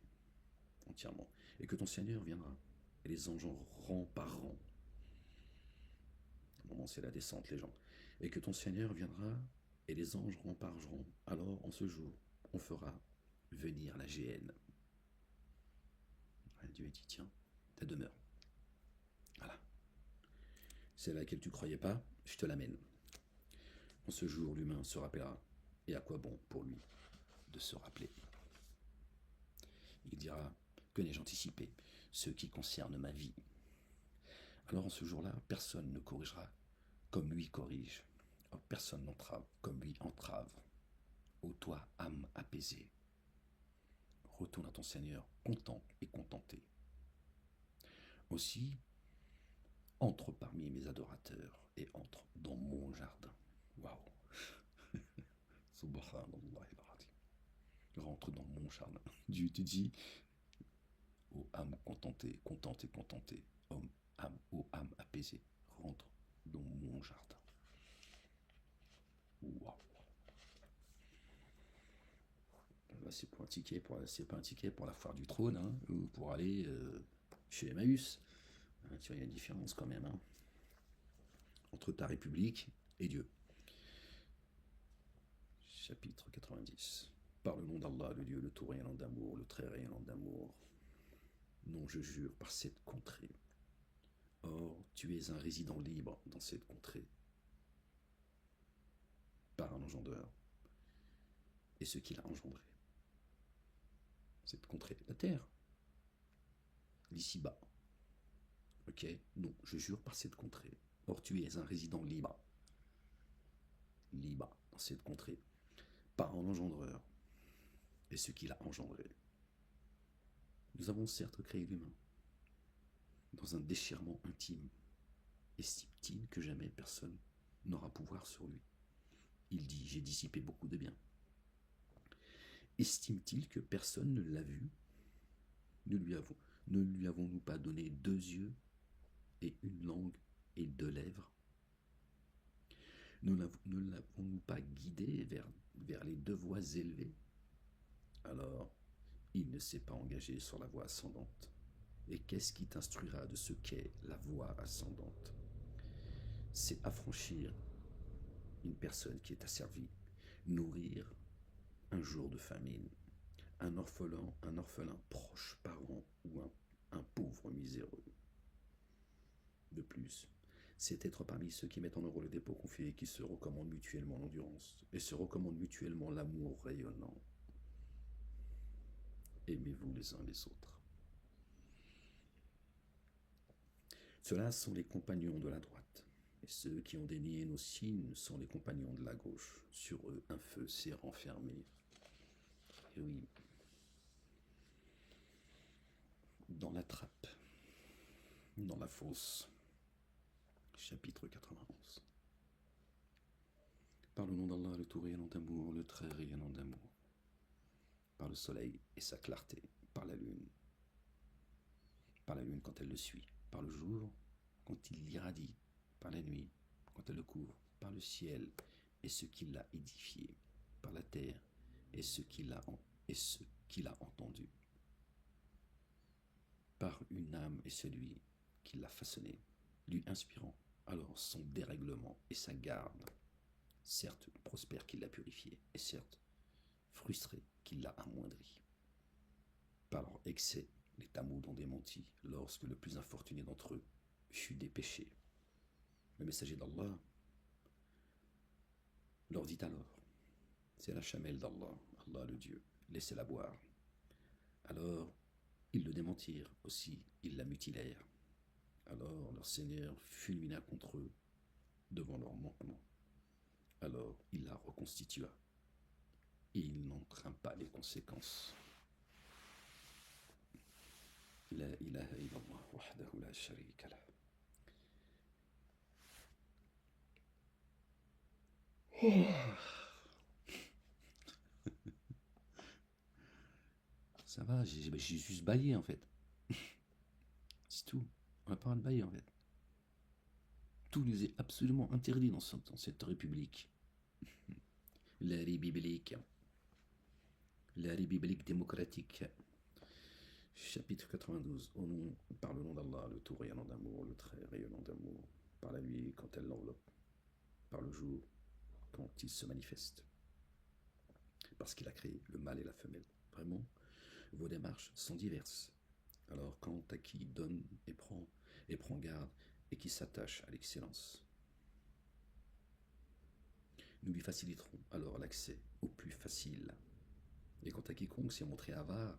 entièrement, et que ton Seigneur viendra, et les anges rang par rang. Au moment c'est la descente, les gens. Et que ton Seigneur viendra, et les anges rang par rang. Alors, en ce jour, on fera venir la géhenne. Dieu dit, tiens, ta demeure. Voilà. C'est à laquelle tu croyais pas, je te l'amène. En ce jour, l'humain se rappellera. Et à quoi bon pour lui de se rappeler? Il dira, que n'ai-je anticipé? Ce qui concerne ma vie. Alors en ce jour-là, personne ne corrigera comme lui corrige. Personne n'entrave comme lui entrave. Ô toi, âme apaisée, retourne à ton Seigneur, content et contenté. Aussi, entre parmi mes adorateurs et entre dans mon jardin. Waouh! Subhanallah. Rentre dans mon jardin. Dieu te dit, ô âme contentée, contente et contentée, ô âme apaisée, rentre dans mon jardin. Waouh! C'est pas un ticket pour la foire du trône, hein, ou pour aller chez Emmaüs. Tu vois, il y a une différence quand même, hein, entre ta République et Dieu. Chapitre 90. Par le nom d'Allah, le Dieu, le tout rayonnant d'amour, le très rayonnant d'amour. Non, je jure par cette contrée. Or, tu es un résident libre dans cette contrée, par un engendreur, et ce qu'il a engendré. Cette contrée, la terre, l'ici-bas. Ok, non, je jure par cette contrée. Or, tu es un résident libre, libre dans cette contrée, par un engendreur, et ce qu'il a engendré. Nous avons certes créé l'humain dans un déchirement intime. Estime-t-il que jamais personne n'aura pouvoir sur lui? Il dit: j'ai dissipé beaucoup de biens. Estime-t-il que personne ne l'a vu? Ne lui avons-nous pas donné 2 yeux et une langue et 2 lèvres? Ne l'avons-nous pas guidé vers les 2 voies élevées? Alors, il ne s'est pas engagé sur la voie ascendante. Et qu'est-ce qui t'instruira de ce qu'est la voie ascendante? C'est affranchir une personne qui est asservie, nourrir un jour de famine, un orphelin proche parent ou un pauvre miséreux. De plus, c'est être parmi ceux qui mettent en œuvre le dépôt confié et qui se recommandent mutuellement l'endurance et se recommandent mutuellement l'amour rayonnant. Aimez-vous les uns les autres. Ceux-là sont les compagnons de la droite, et ceux qui ont dénié nos signes sont les compagnons de la gauche. Sur eux, un feu s'est renfermé. Et oui, dans la trappe, dans la fosse, chapitre 91. Par le nom d'Allah, le tout rayonnant d'amour, le très rayonnant d'amour. Par le soleil et sa clarté, par la lune quand elle le suit, par le jour quand il l'irradie, par la nuit quand elle le couvre, par le ciel et ce qu'il l'a édifié, par la terre et ce qu'il a entendu, par une âme et celui qui l'a façonné, lui inspirant alors son dérèglement et sa garde, certes prospère qu'il l'a purifié, et certes frustré qu'il l'a amoindri. Par leur excès, les Tamouds ont démenti lorsque le plus infortuné d'entre eux fut dépêché. Le messager d'Allah leur dit alors: c'est la chamelle d'Allah, Allah le Dieu, laissez-la boire. Alors ils le démentirent aussi, ils la mutilèrent. Alors leur Seigneur fulmina contre eux devant leur manquement. Alors il la reconstitua et il n'en craint pas les conséquences. La ilaha illallah wahdahu la sharika lah. Ça va, j'ai juste baillé en fait. C'est tout. On n'a pas le droit de bailler en fait. Tout nous est absolument interdit dans cette république. La république. La république démocratique. Chapitre 92. Par le nom d'Allah, le tout rayonnant d'amour, le très rayonnant d'amour. Par la nuit quand elle l'enveloppe. Par le jour quand il se manifeste. Parce qu'il a créé le mâle et la femelle. Vraiment, vos démarches sont diverses. Alors quant à qui donne et prend garde et qui s'attache à l'excellence, nous lui faciliterons alors l'accès au plus facile. Et quant à quiconque s'est montré avare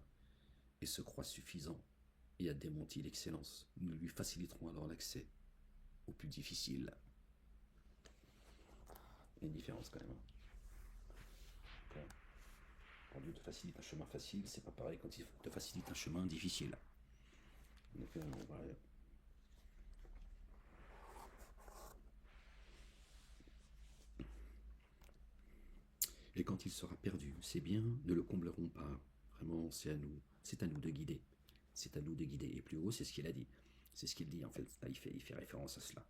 et se croit suffisant et a démenti l'excellence, nous lui faciliterons alors l'accès au plus difficile. Il y a une différence quand même. Quand Dieu te facilite un chemin facile, c'est pas pareil quand il te facilite un chemin difficile. En effet, on va... Et quand il sera perdu, ses biens ne le combleront pas. Vraiment, c'est à nous de guider. C'est à nous de guider. Et plus haut, c'est ce qu'il a dit. C'est ce qu'il dit, en fait. Là, il fait référence à cela.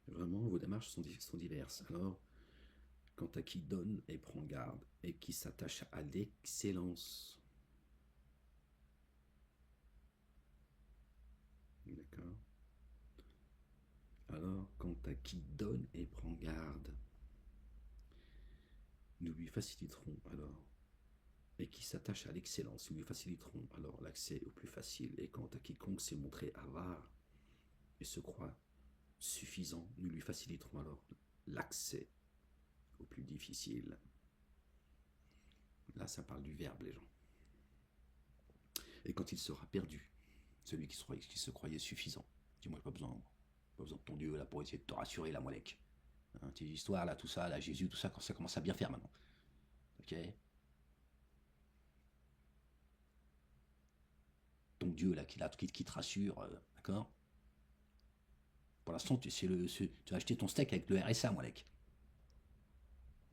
Vraiment, vos démarches sont diverses. Alors, quant à qui donne et prend garde, et qui s'attache à l'excellence. D'accord. Alors, quant à qui donne et prend garde, nous lui faciliterons alors, et qui s'attachent à l'excellence, nous lui faciliterons alors l'accès au plus facile. Et quant à quiconque s'est montré avare et se croit suffisant, nous lui faciliterons alors l'accès au plus difficile. Là, ça parle du verbe, les gens. Et quand il sera perdu, celui qui se croyait suffisant, dis-moi, pas besoin de ton Dieu là pour essayer de te rassurer, la Molek. Hein, tes histoires là, tout ça, là, Jésus, tout ça, quand ça commence à bien faire maintenant. Ok. Ton Dieu là qui te rassure, d'accord. Pour l'instant, tu as acheté ton steak avec le RSA, Molek.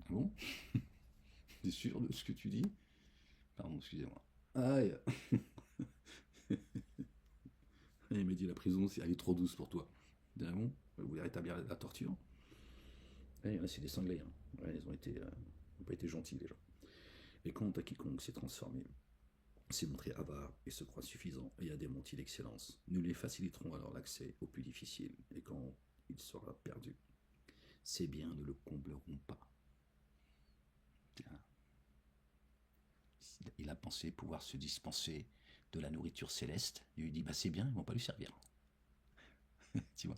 Bon. T'es sûr de ce que tu dis? Pardon, excusez-moi. Aïe. Il m'a dit la prison, elle est trop douce pour toi. Ah bon? Vous voulez rétablir la torture? C'est des sanglés. Hein. Ouais, ils ont pas été gentils, les gens. Et quant à quiconque s'est transformé, s'est montré avare et se croit suffisant et a démenti l'excellence, nous lui faciliterons alors l'accès au plus difficile. Et quand il sera perdu, ses biens ne le combleront pas. Il a pensé pouvoir se dispenser de la nourriture céleste. Il lui dit, bah c'est bien, ils vont pas lui servir. Tu vois.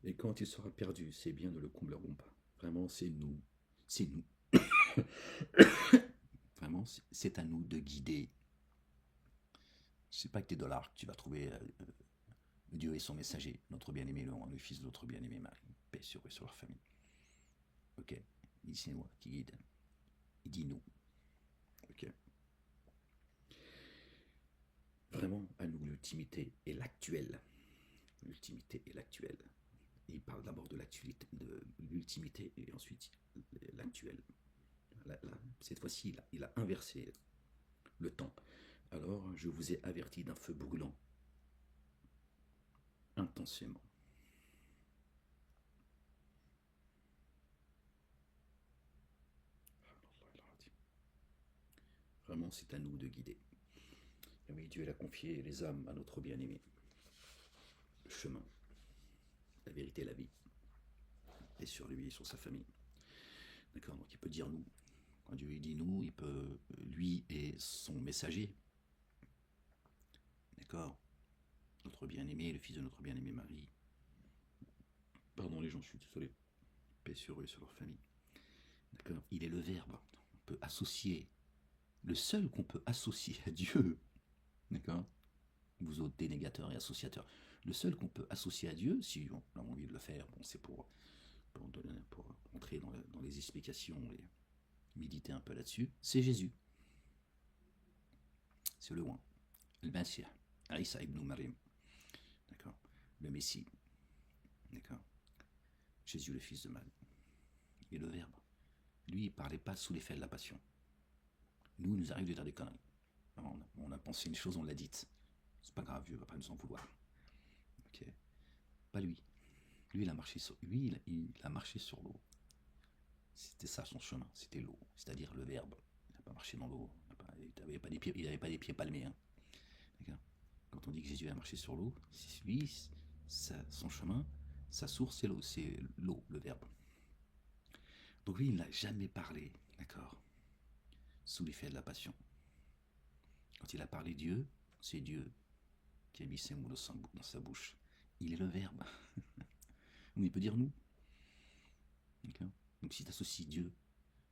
Et quand il sera perdu, ses biens ne le combleront pas. Vraiment, c'est nous. C'est nous. Vraiment, c'est à nous de guider. C'est pas avec tes dollars que tu vas trouver Dieu et son messager, notre bien-aimé, le fils de notre bien-aimé Marie. Paix sur eux, sur leur famille. Ok. Il dit c'est moi qui guide. Il dit nous. Ok. Vraiment, à nous, l'ultimité est l'actuel. L'ultimité est l'actuel. Il parle d'abord de l'actualité, de l'ultimité et ensuite l'actuel. Cette fois-ci, il a inversé le temps. Alors, je vous ai averti d'un feu brûlant intensément. Vraiment, c'est à nous de guider. Et oui, Dieu a confié les âmes à notre bien-aimé. Le chemin, la vérité, la vie. Et sur lui et sur sa famille. D'accord. Donc il peut dire nous. Quand Dieu dit nous, il peut lui et son messager. D'accord. Notre bien-aimé, le fils de notre bien-aimé Marie. Pardon les gens, je suis désolé. Paix sur eux et sur leur famille. D'accord. Il est le Verbe. On peut associer. Le seul qu'on peut associer à Dieu. D'accord. Vous autres dénégateurs et associateurs. Le seul qu'on peut associer à Dieu, si on a envie de le faire, bon, c'est pour entrer dans les explications et méditer un peu là-dessus, c'est Jésus. C'est le loin. Le Messie. Isa ibn Maryam. D'accord. Le Messie. D'accord. Jésus, le fils de Marie. Et le Verbe. Lui, il ne parlait pas sous l'effet de la passion. Nous, il nous arrive de dire des conneries. On a pensé une chose, on l'a dite. C'est pas grave, Dieu va pas nous en vouloir. Ok. Pas lui. Lui, il a marché sur l'eau. C'était ça son chemin, c'était l'eau, c'est-à-dire le Verbe. Il n'a pas marché dans l'eau, il n'avait pas des pieds palmés. Hein. Quand on dit que Jésus a marché sur l'eau, lui, son chemin, sa source, c'est l'eau, le Verbe. Donc lui, il n'a jamais parlé, d'accord, sous l'effet de la passion. Quand il a parlé Dieu, c'est Dieu qui a mis ses mots dans sa bouche. Il est le Verbe. Donc il peut dire nous. D'accord. Donc si tu associes Dieu,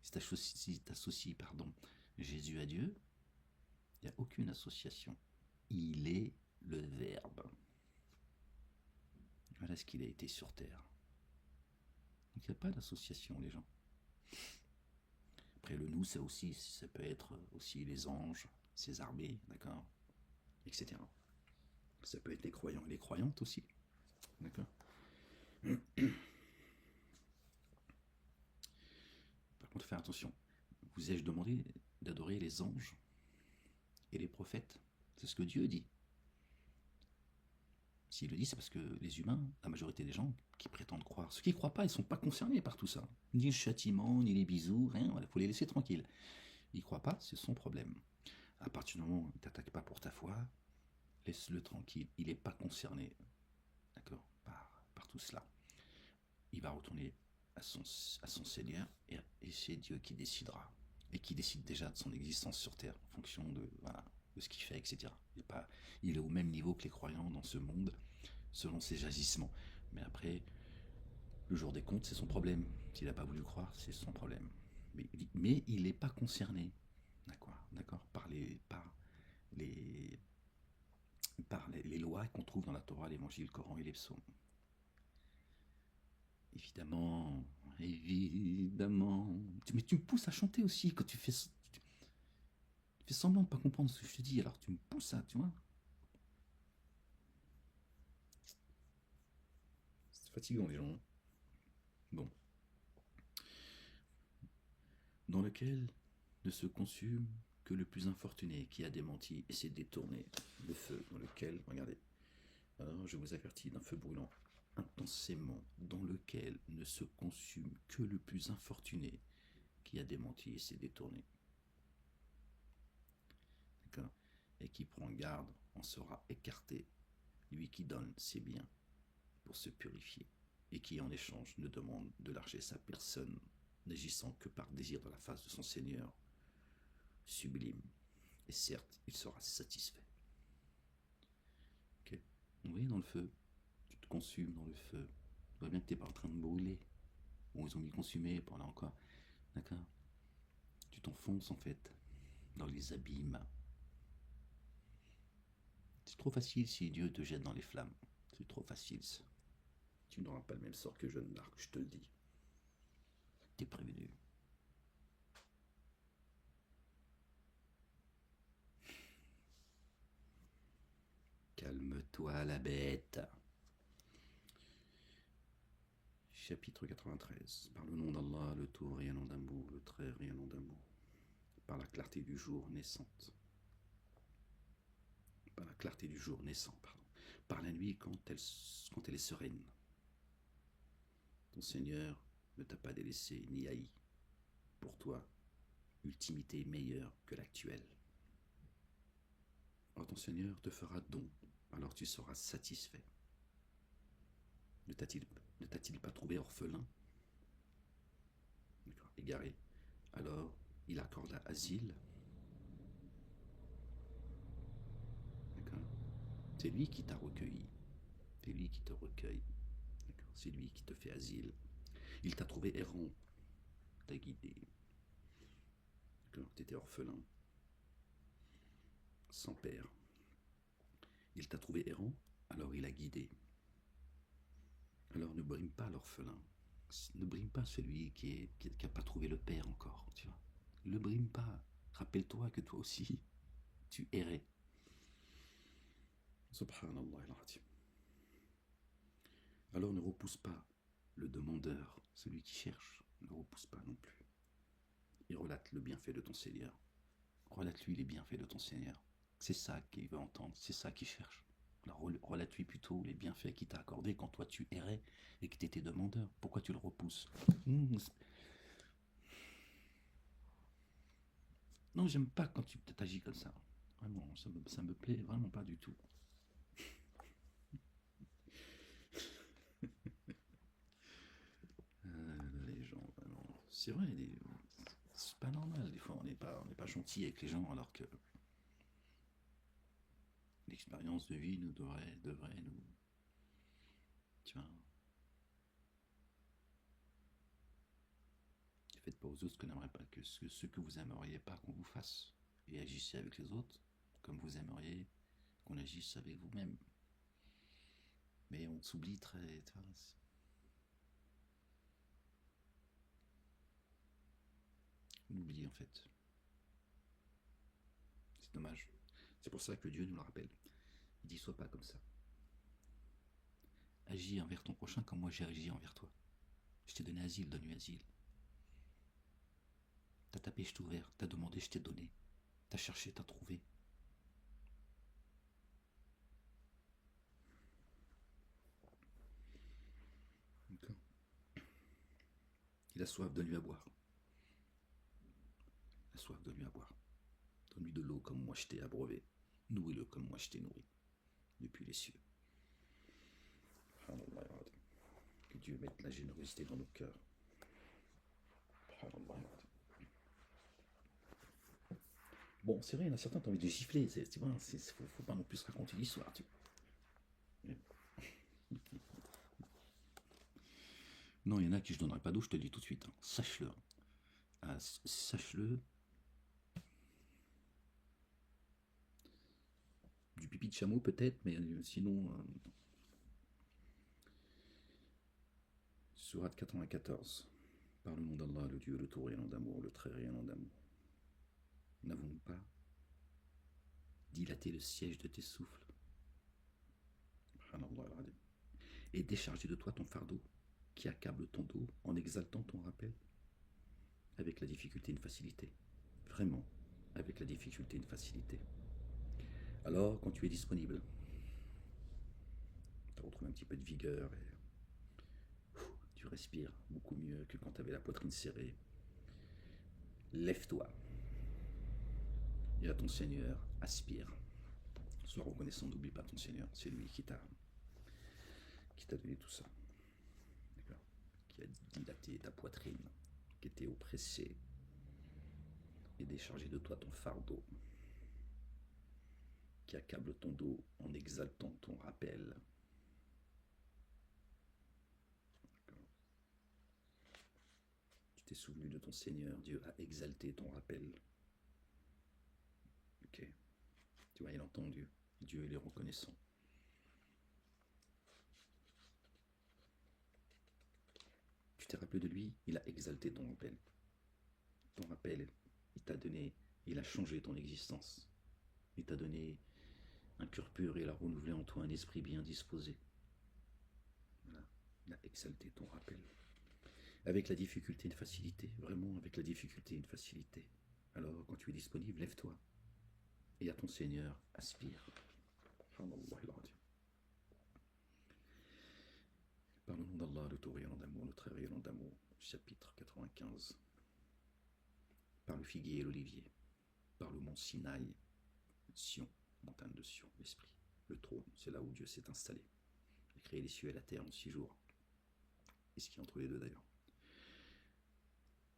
si tu associes Jésus à Dieu, il n'y a aucune association. Il est le Verbe. Voilà ce qu'il a été sur terre. Donc il n'y a pas d'association, les gens. Après le nous, ça peut être aussi les anges, ses armées, d'accord, etc. Ça peut être les croyants et les croyantes aussi, d'accord. Par contre, faire attention. Vous ai-je demandé d'adorer les anges et les prophètes? C'est ce que Dieu dit. S'il le dit, c'est parce que les humains, la majorité des gens qui prétendent croire, ceux qui ne croient pas, ils ne sont pas concernés par tout ça. Ni le châtiment, ni les bisous, rien, il faut les laisser tranquilles. Ils ne croient pas, c'est son problème. À partir du moment où il ne t'attaque pas pour ta foi, laisse-le tranquille, il n'est pas concerné, d'accord, par tout cela. Il va retourner à son Seigneur, et c'est Dieu qui décidera, et qui décide déjà de son existence sur terre, en fonction de, voilà, de ce qu'il fait, etc. Il est au même niveau que les croyants dans ce monde, selon ses agissements. Mais après, le jour des comptes, c'est son problème. S'il n'a pas voulu croire, c'est son problème. Mais il n'est pas concerné, d'accord, les, les lois qu'on trouve dans la Torah, l'Évangile, le Coran et les psaumes. Évidemment, évidemment. Mais tu me pousses à chanter aussi quand tu fais semblant de pas comprendre ce que je te dis, alors tu me pousses à, tu vois. C'est fatigant les gens. Bon. Dans lequel ne se consume que le plus infortuné qui a démenti et s'est détourné. Le feu dans lequel, regardez, alors je vous avertis d'un feu brûlant intensément, dans lequel ne se consume que le plus infortuné qui a démenti et s'est détourné. D'accord ? Et qui prend garde en sera écarté, lui qui donne ses biens pour se purifier, et qui en échange ne demande de largesse à personne, n'agissant que par désir de la face de son Seigneur sublime. Et certes, il sera satisfait. Ok ? Oui, dans le feu, tu te consumes dans le feu. Tu vois bien que tu n'es pas en train de brûler. Bon, ils ont mis consumé pendant encore. D'accord ? Tu t'enfonces en fait dans les abîmes. C'est trop facile si Dieu te jette dans les flammes. C'est trop facile ça. Tu n'auras pas le même sort que Jeanne d'Arc, je te le dis. T'es prévenu. Calme-toi la bête. Chapitre 93. Par le nom d'Allah, le tout rayonnant d'amour, le très rayonnant d'amour. Par la clarté du jour naissante. Par la clarté du jour naissant, pardon. Par la nuit quand elle est sereine. Ton Seigneur ne t'a pas délaissé ni haï. Pour toi, ultimité meilleure que l'actuelle. Alors ton Seigneur te fera don, alors tu seras satisfait. Ne t'a-t-il pas trouvé orphelin, égaré? Alors il accorda asile. D'accord. C'est lui qui t'a recueilli. C'est lui qui te recueille. D'accord. C'est lui qui te fait asile. Il t'a trouvé errant, t'a guidé. D'accord. Tu étais orphelin, sans père. Il t'a trouvé errant, alors il a guidé. Alors ne brime pas l'orphelin. Ne brime pas celui qui n'a pas trouvé le père encore. Tu vois. Ne le brime pas. Rappelle-toi que toi aussi, tu errais. Subhanallah al-Azim. Alors ne repousse pas le demandeur, celui qui cherche. Ne repousse pas non plus. Et relate le bienfait de ton Seigneur. Relate-lui les bienfaits de ton Seigneur. C'est ça qu'il veut entendre, c'est ça qu'il cherche. Alors relate-lui plutôt les bienfaits qu'il t'a accordés quand toi tu errais et que tu étais demandeur. Pourquoi tu le repousses? Non, j'aime pas quand tu t'agis comme ça. Vraiment, ça me plaît vraiment pas du tout. Les gens, vraiment. C'est vrai, c'est pas normal. Des fois, on n'est pas gentil avec les gens alors que l'expérience de vie nous devrait nous. Tu vois. Ne faites pas aux autres ce que n'aimerait pas ce que vous aimeriez pas qu'on vous fasse. Et agissez avec les autres comme vous aimeriez qu'on agisse avec vous-même. Mais on s'oublie très. On oublie en fait. C'est dommage. C'est pour ça que Dieu nous le rappelle. Il dit sois pas comme ça. Agis envers ton prochain comme moi j'ai agi envers toi. Je t'ai donné asile, donne-lui asile. T'as tapé, je t'ai ouvert. T'as demandé, je t'ai donné. T'as cherché, t'as trouvé. D'accord. Il a soif, donne-lui à boire. Il a soif, donne-lui à boire. Donne-lui de l'eau comme moi je t'ai abreuvé. Nourris-le comme moi je t'ai nourri. Depuis les cieux. Que Dieu mette la générosité dans nos cœurs. Bon, c'est vrai, il y en a certains, t'as envie de les gifler, tu vois, faut pas non plus se raconter l'histoire, tu vois. Non, il y en a qui je donnerai pas d'eau, je te le dis tout de suite, hein. Sache-le. Ah, sache-le. Du pipi de chameau peut-être, mais sinon... Sourate 94. Par le nom d'Allah, le Dieu, le tout rayonnant d'amour, le très rayonnant d'amour. N'avons-nous pas dilaté le siège de tes souffles et déchargé de toi ton fardeau qui accable ton dos en exaltant ton rappel avec la difficulté et une facilité. Vraiment, avec la difficulté et une facilité. Alors, quand tu es disponible, tu retrouves un petit peu de vigueur et tu respires beaucoup mieux que quand tu avais la poitrine serrée. Lève-toi et à ton Seigneur, aspire. Sois reconnaissant, n'oublie pas ton Seigneur, c'est lui qui t'a donné tout ça. D'accord. Qui a dilaté ta poitrine, qui était oppressée et déchargé de toi ton fardeau, qui accable ton dos en exaltant ton rappel. Tu t'es souvenu de ton Seigneur, Dieu a exalté ton rappel. Ok. Tu vois, il entend Dieu. Dieu, il est reconnaissant. Tu t'es rappelé de lui, il a exalté ton rappel. Ton rappel, il t'a donné, il a changé ton existence. Il t'a donné un cœur pur et il a renouvelé en toi un esprit bien disposé. Voilà. Il a exalté ton rappel. Avec la difficulté et une facilité, vraiment avec la difficulté et une facilité. Alors, quand tu es disponible, lève-toi. Et à ton Seigneur, aspire. Par le nom d'Allah, le tout rayonnant d'amour, le très rayonnant d'amour, chapitre 95. Par le figuier et l'olivier, par le mont Sinaï, Sion, montagne de Sion, l'esprit, le trône, c'est là où Dieu s'est installé. Il a créé les cieux et la terre en 6 jours. Et ce qui est entre les deux d'ailleurs.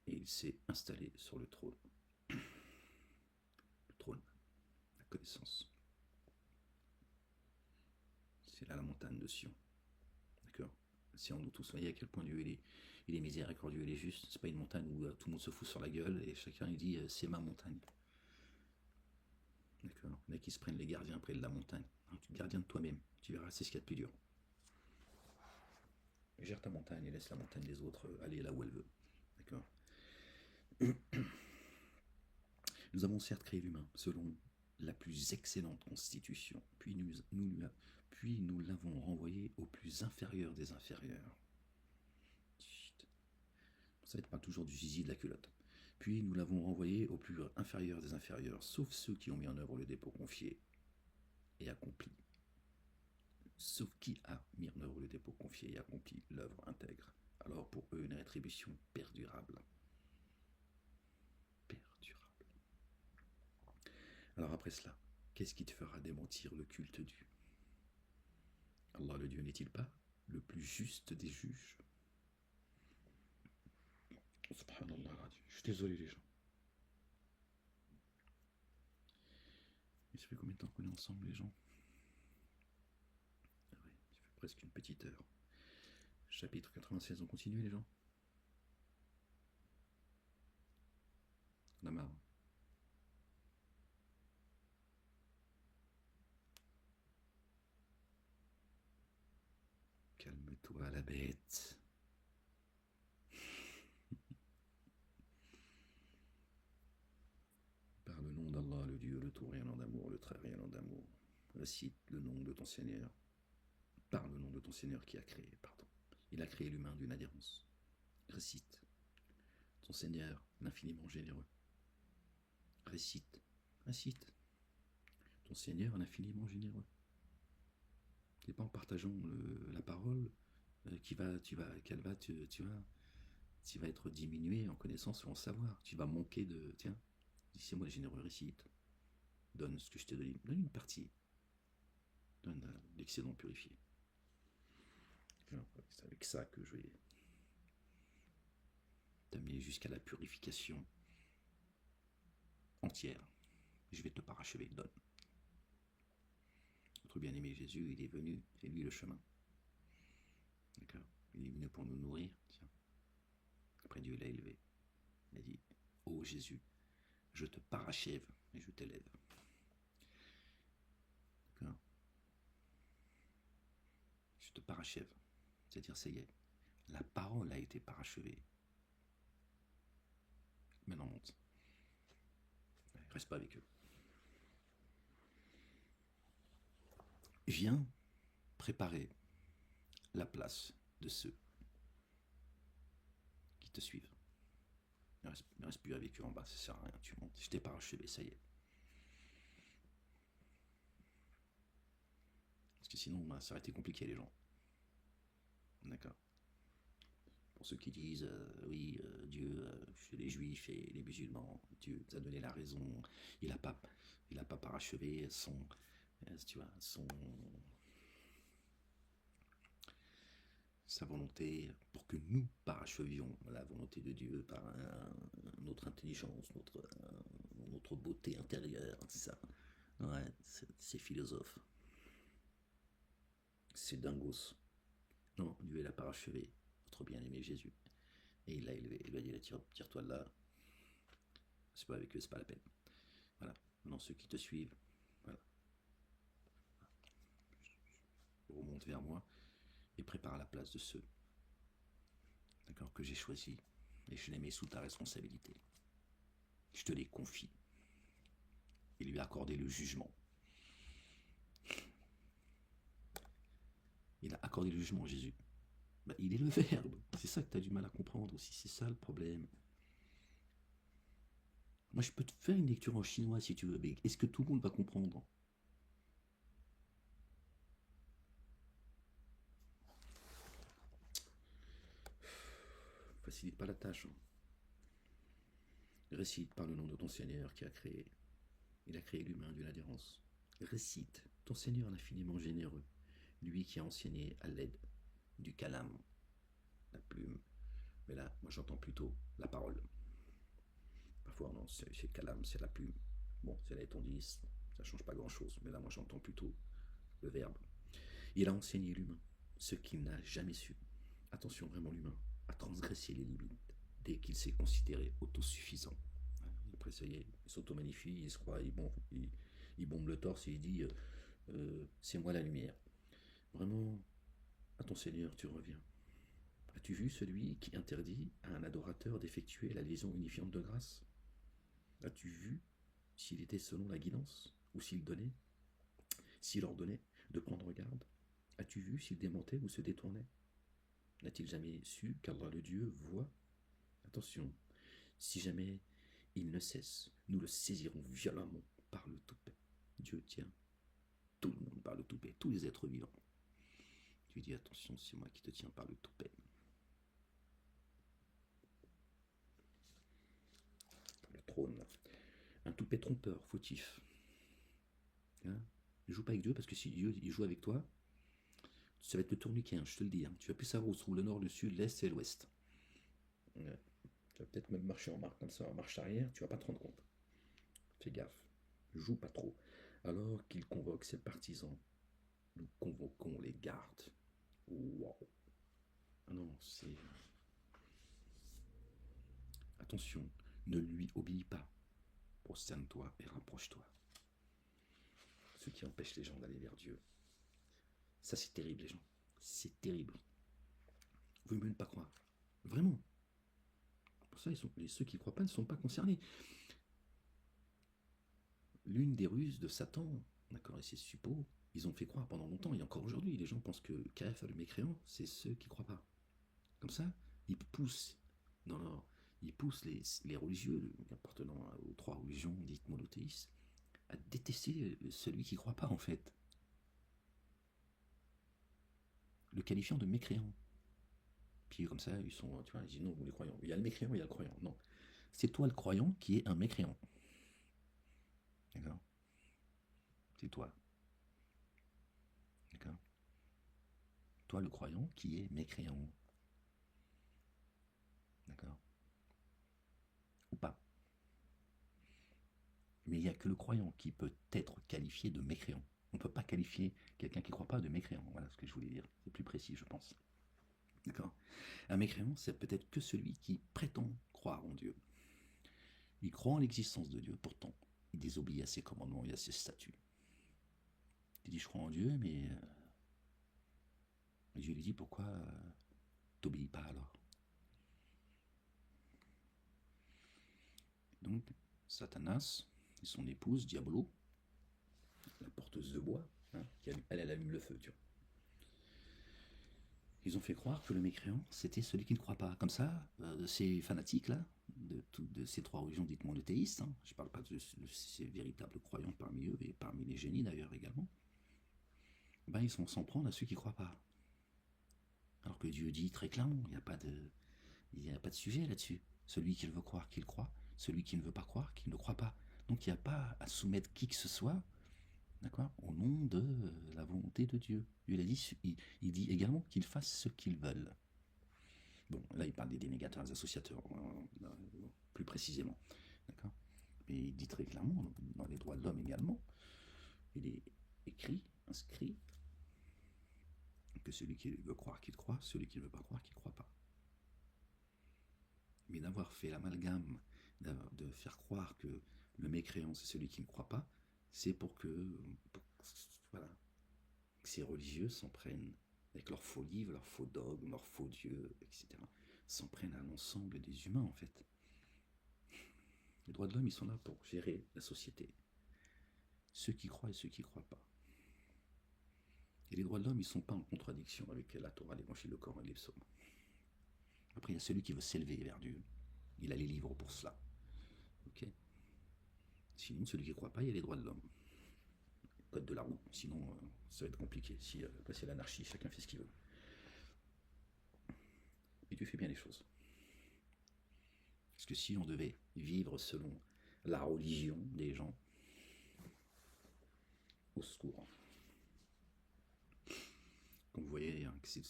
Et il s'est installé sur le trône. Le trône, la connaissance. C'est là la montagne de Sion. D'accord. Si on nous tous voyez à quel point Dieu il est miséricordieux, il est juste. C'est pas une montagne où tout le monde se fout sur la gueule et chacun il dit c'est ma montagne. D'accord. Il y en a qui se prennent les gardiens près de la montagne. Tu es le gardien de toi-même. Tu verras, c'est ce qu'il y a de plus dur. Gère ta montagne et laisse la montagne des autres aller là où elle veut. D'accord. Nous avons certes créé l'humain selon la plus excellente constitution, puis nous l'avons renvoyé au plus inférieur des inférieurs. Ça ne va être pas toujours du zizi de la culotte. Puis nous l'avons renvoyé au plus inférieur des inférieurs, sauf ceux qui ont mis en œuvre le dépôt confié et accompli. Sauf qui a mis en œuvre le dépôt confié et accompli l'œuvre intègre. Alors pour eux, une rétribution perdurable. Perdurable. Alors après cela, qu'est-ce qui te fera démentir le culte du Allah le Dieu n'est-il pas le plus juste des juges? Subhanallah, je suis désolé les gens. Ça fait combien de temps qu'on est ensemble les gens? Ah ouais, ça fait presque une petite heure. Chapitre 96, on continue les gens? On a marre. Calme-toi la bête. Par le nom d'Allah, le Dieu, le tout rayonnant d'amour, le très rayonnant d'amour, récite le nom de ton Seigneur. Par le nom de ton Seigneur qui a créé, pardon. Il a créé l'humain d'une adhérence. Récite. Ton Seigneur, l'infiniment généreux. Récite. Récite. Ton Seigneur, l'infiniment généreux. C'est pas en partageant la parole tu vas être diminué en connaissance ou en savoir. Tu vas manquer de, tiens, c'est moi le généreux, récite. Donne ce que je t'ai donné. Donne une partie. Donne l'excédent purifié. C'est avec ça que je vais t'amener jusqu'à la purification entière. je vais te parachever, donne. Notre bien-aimé Jésus, il est venu, c'est lui le chemin. D'accord? Il est venu pour nous nourrir, tiens. Après Dieu l'a élevé. Il a dit, ô Jésus, je te parachève et je t'élève. D'accord? Je te parachève. C'est-à-dire, ça y est, la parole a été parachevée. Maintenant, monte. Reste pas avec eux. Viens préparer la place de ceux qui te suivent. Ne reste plus avec eux en bas, ça sert à rien, tu montes. Je t'ai parachevé, ça y est. Parce que sinon, ça aurait été compliqué, les gens. D'accord. Pour ceux qui disent, oui, Dieu, chez les juifs et les musulmans, Dieu nous a donné la raison, il n'a pas parachevé tu vois, sa volonté pour que nous parachevions la volonté de Dieu par notre intelligence, notre beauté intérieure, c'est ça. Ouais, c'est philosophe. C'est dingos. Non, Dieu l'a parachevé, notre bien-aimé Jésus. Et il l'a élevé, il lui a dit, tire-toi de là. C'est pas avec eux, c'est pas la peine. Voilà. Maintenant, ceux qui te suivent, voilà. Remonte vers moi et prépare la place de ceux, d'accord, que j'ai choisis. Et je les mets sous ta responsabilité. Je te les confie. Et lui a accordé le jugement. Il a accordé le jugement, Jésus. Bah, il est le Verbe. C'est ça que tu as du mal à comprendre aussi. C'est ça le problème. Moi, je peux te faire une lecture en chinois si tu veux, mais est-ce que tout le monde va comprendre? Facilite pas la tâche. Hein. Récite par le nom de ton Seigneur qui a créé. Il a créé l'humain d'une adhérence. Récite, ton Seigneur l'infiniment généreux, lui qui a enseigné à l'aide du calame, la plume. Mais là, moi j'entends plutôt la parole. Parfois, non, c'est le calame, c'est la plume. Bon, c'est la étendisse, ça change pas grand-chose. Mais là, moi j'entends plutôt le verbe. Il a enseigné l'humain, ce qu'il n'a jamais su. Attention, vraiment l'humain, à transgresser les limites dès qu'il s'est considéré autosuffisant. Après, ça y est, il s'auto-magnifie, il se croit, il bombe le torse et il dit c'est moi la lumière. Vraiment, à ton Seigneur, tu reviens. As-tu vu celui qui interdit à un adorateur d'effectuer la liaison unifiante de grâce? As-tu vu s'il était selon la guidance ou s'il ordonnait de prendre garde? As-tu vu s'il démentait ou se détournait? N'a-t-il jamais su qu'Allah le Dieu voit? Attention, si jamais il ne cesse, nous le saisirons violemment par le toupet. Dieu tient tout le monde par le toupet, tous les êtres vivants. Tu lui dis attention, c'est moi qui te tiens par le toupet. Le trône. Un toupet trompeur, fautif. Hein, ne joue pas avec Dieu parce que si Dieu il joue avec toi, ça va être le tourniquet, hein, je te le dis. Hein. Tu vas plus savoir où se trouve le nord, le sud, l'est et l'ouest. Ouais. Tu vas peut-être même marcher en marche comme ça, en marche arrière, tu vas pas te rendre compte. Fais gaffe, joue pas trop. Alors qu'il convoque ses partisans, nous convoquons les gardes. Wow. Ah non, c'est... Attention, ne lui obéis pas. Prosterne-toi et rapproche-toi. Ce qui empêche les gens d'aller vers Dieu. Ça, c'est terrible, les gens. C'est terrible. Vous ne pouvez même pas croire. Vraiment. Pour ça, ceux qui ne croient pas ne sont pas concernés. L'une des ruses de Satan, d'accord, et ses suppôts, ils ont fait croire pendant longtemps, et encore aujourd'hui, les gens pensent que KF, le mécréant, c'est ceux qui ne croient pas. Comme ça, ils poussent les religieux appartenant aux trois religions dites monothéistes à détester celui qui ne croit pas, en fait. Le qualifiant de mécréant. Puis comme ça, ils sont, tu vois, ils disent non, vous les croyants. Il y a le mécréant, il y a le croyant. Non. C'est toi le croyant qui est un mécréant. D'accord? C'est toi. D'accord? Toi le croyant qui est mécréant. D'accord? Ou pas. Mais il n'y a que le croyant qui peut être qualifié de mécréant. On ne peut pas qualifier quelqu'un qui ne croit pas de mécréant. Voilà ce que je voulais dire. C'est plus précis, je pense. D'accord. Un mécréant, c'est peut-être que celui qui prétend croire en Dieu. Il croit en l'existence de Dieu, pourtant, il désobéit à ses commandements et à ses statuts. Il dit, je crois en Dieu, mais Dieu lui dit, pourquoi t'obéis pas alors? Donc, Satanas et son épouse, Diablo, la porteuse de bois, hein, elle allume le feu, tu vois. Ils ont fait croire que le mécréant, c'était celui qui ne croit pas. Comme ça, ces fanatiques-là, de ces trois religions dites monothéistes, hein, je ne parle pas de ces véritables croyants parmi eux, et parmi les génies d'ailleurs également, ben, ils s'en prendre à ceux qui ne croient pas. Alors que Dieu dit très clairement, il n'y a pas de sujet là-dessus. Celui qui veut croire, qu'il croit. Celui qui ne veut pas croire, qu'il ne croit pas. Donc il n'y a pas à soumettre qui que ce soit, d'accord, au nom de la volonté de Dieu. Dieu il dit également qu'ils fassent ce qu'ils veulent. Bon, là il parle des dénégateurs, des associateurs, plus précisément. D'accord. Mais il dit très clairement, dans les droits de l'homme également, il est écrit, inscrit, que celui qui veut croire qu'il croit, celui qui ne veut pas croire qu'il ne croit pas. Mais d'avoir fait l'amalgame, de faire croire que le mécréant c'est celui qui ne croit pas, c'est pour que ces religieux s'en prennent, avec leurs faux livres, leurs faux dogmes, leurs faux dieux, etc., s'en prennent à l'ensemble des humains en fait. Les droits de l'homme, ils sont là pour gérer la société. Ceux qui croient et ceux qui ne croient pas. Et les droits de l'homme, ils ne sont pas en contradiction avec la Torah, l'Évangile, le Coran et les psaumes. Après, il y a celui qui veut s'élever vers Dieu. Il a les livres pour cela. Ok. Sinon, celui qui ne croit pas, il y a les droits de l'homme. Code de la roue. Sinon, ça va être compliqué. Après, c'est l'anarchie, chacun fait ce qu'il veut. Mais tu fais bien les choses. Parce que si on devait vivre selon la religion des gens, au secours. Comme vous voyez, hein, c'est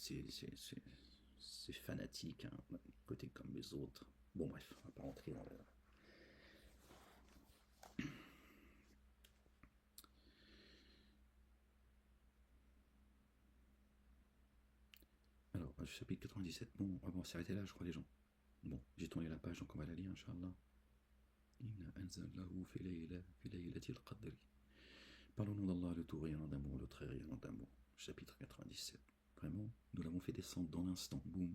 fanatique, hein, d'un côté comme les autres. Bon bref, on va pas rentrer dans le... Alors, chapitre 97, bon, on va s'arrêter là, je crois, les gens. Bon, j'ai tourné la page, donc on va la lire, Inch'Allah. Par le nom d'Allah, le tout rien d'amour, le très rien d'amour. Chapitre 97. Vraiment, nous l'avons fait descendre dans l'instant, boum.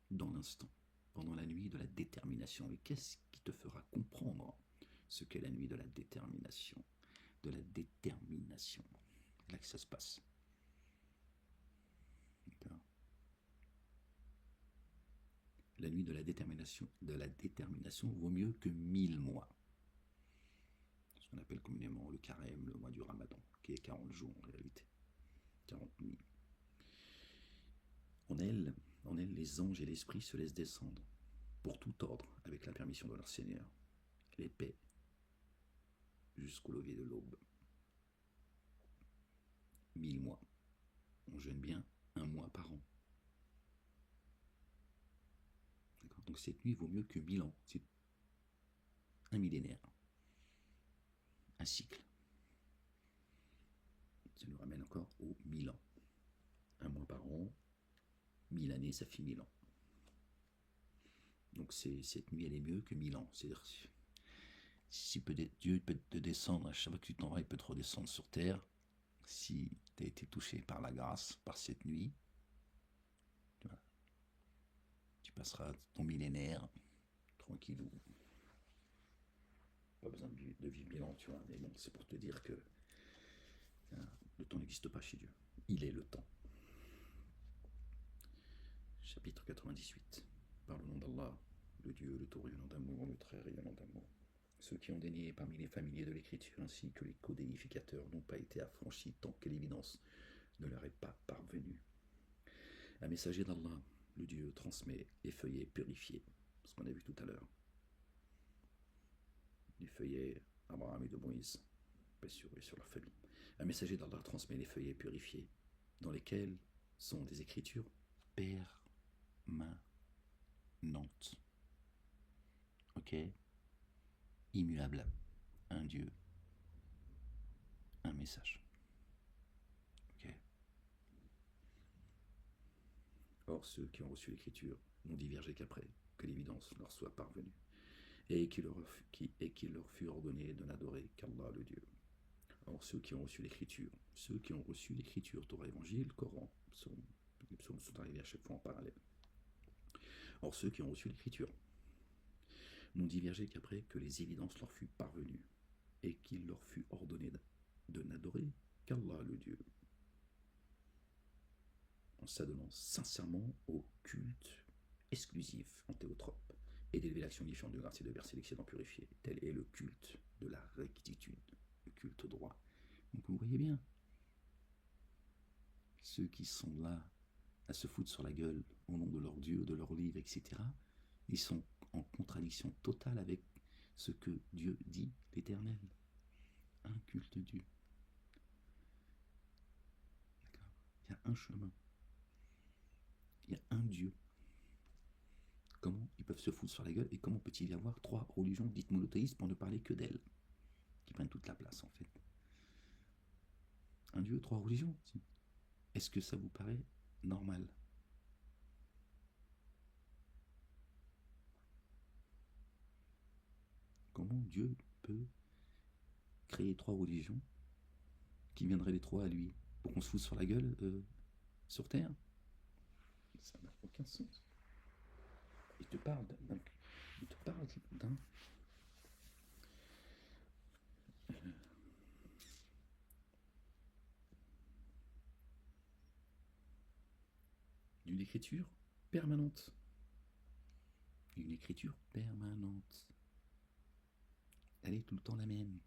Dans l'instant. Pendant la nuit de la détermination. Et qu'est-ce qui te fera comprendre ce qu'est la nuit de la détermination? De la détermination. C'est là que ça se passe. D'accord. La nuit de la détermination vaut mieux que 1000 mois. Ce qu'on appelle communément le carême, le mois du Ramadan, qui est 40 jours en réalité. 40 nuits. En elle, les anges et l'esprit se laissent descendre, pour tout ordre, avec la permission de leur Seigneur, les paix, jusqu'au lever de l'aube. 1000 mois. On jeûne bien 1 mois par an. D'accord. Donc cette nuit vaut mieux que 1000 ans. C'est un millénaire. Un cycle. Ça nous ramène encore aux 1000 ans. 1 mois par an, 1000 années, ça fait 1000 ans. Donc cette nuit, elle est mieux que 1000 ans. C'est-à-dire, si Dieu peut te descendre, à chaque fois que tu t'en vas, il peut te redescendre sur terre. Si tu as été touché par la grâce, par cette nuit, tu passeras ton millénaire tranquillou. Pas besoin de vivre 1000 ans, tu vois. Mais bon, c'est pour te dire que le temps n'existe pas chez Dieu. Il est le temps. Chapitre 98. Par le nom d'Allah, le Dieu, le tout rayonnant d'amour, le très rayonnant d'amour. Ceux qui ont dénié parmi les familiers de l'écriture ainsi que les codéificateurs n'ont pas été affranchis tant que l'évidence ne leur est pas parvenue. Un messager d'Allah, le Dieu, transmet les feuillets purifiés, ce qu'on a vu tout à l'heure. Les feuillets Abraham et de Moïse, paix sur eux et sur leur famille. Un messager d'Allah transmet les feuillets purifiés, dans lesquels sont des écritures permanentes. Ok, immuables. Dieu, un message. Okay. Or, ceux qui ont reçu l'Écriture n'ont divergé qu'après que l'évidence leur soit parvenue, et qu'il leur fut ordonné de n'adorer qu'Allah le Dieu. Or, ceux qui ont reçu l'Écriture, Torah, Évangile, Coran, les psaumes sont arrivés à chaque fois en parallèle. Or, ceux qui ont reçu l'Écriture n'ont divergé qu'après que les évidences leur furent parvenues, et qu'il leur fut ordonné de n'adorer qu'Allah le Dieu, en s'adonnant sincèrement au culte exclusif en théotrope, et d'élever l'action différente de grâce et de verser l'excédent purifié. Tel est le culte de la rectitude, le culte droit. Donc vous voyez bien, ceux qui sont là à se foutre sur la gueule au nom de leur Dieu, de leur livre, etc., ils sont en contradiction totale avec ce que Dieu dit, l'Éternel. Un culte Dieu. D'accord ? Il y a un chemin. Il y a un Dieu. Comment ils peuvent se foutre sur la gueule et comment peut-il y avoir 3 religions dites monothéistes pour ne parler que d'elles, qui prennent toute la place en fait. Un Dieu, 3 religions. Est-ce que ça vous paraît normal ? Comment Dieu peut créer 3 religions qui viendraient les 3 à lui pour qu'on se foute sur la gueule sur Terre ? Ça n'a aucun sens. Il te parle d'un d'une écriture permanente. Une écriture permanente. Elle est tout le temps la même.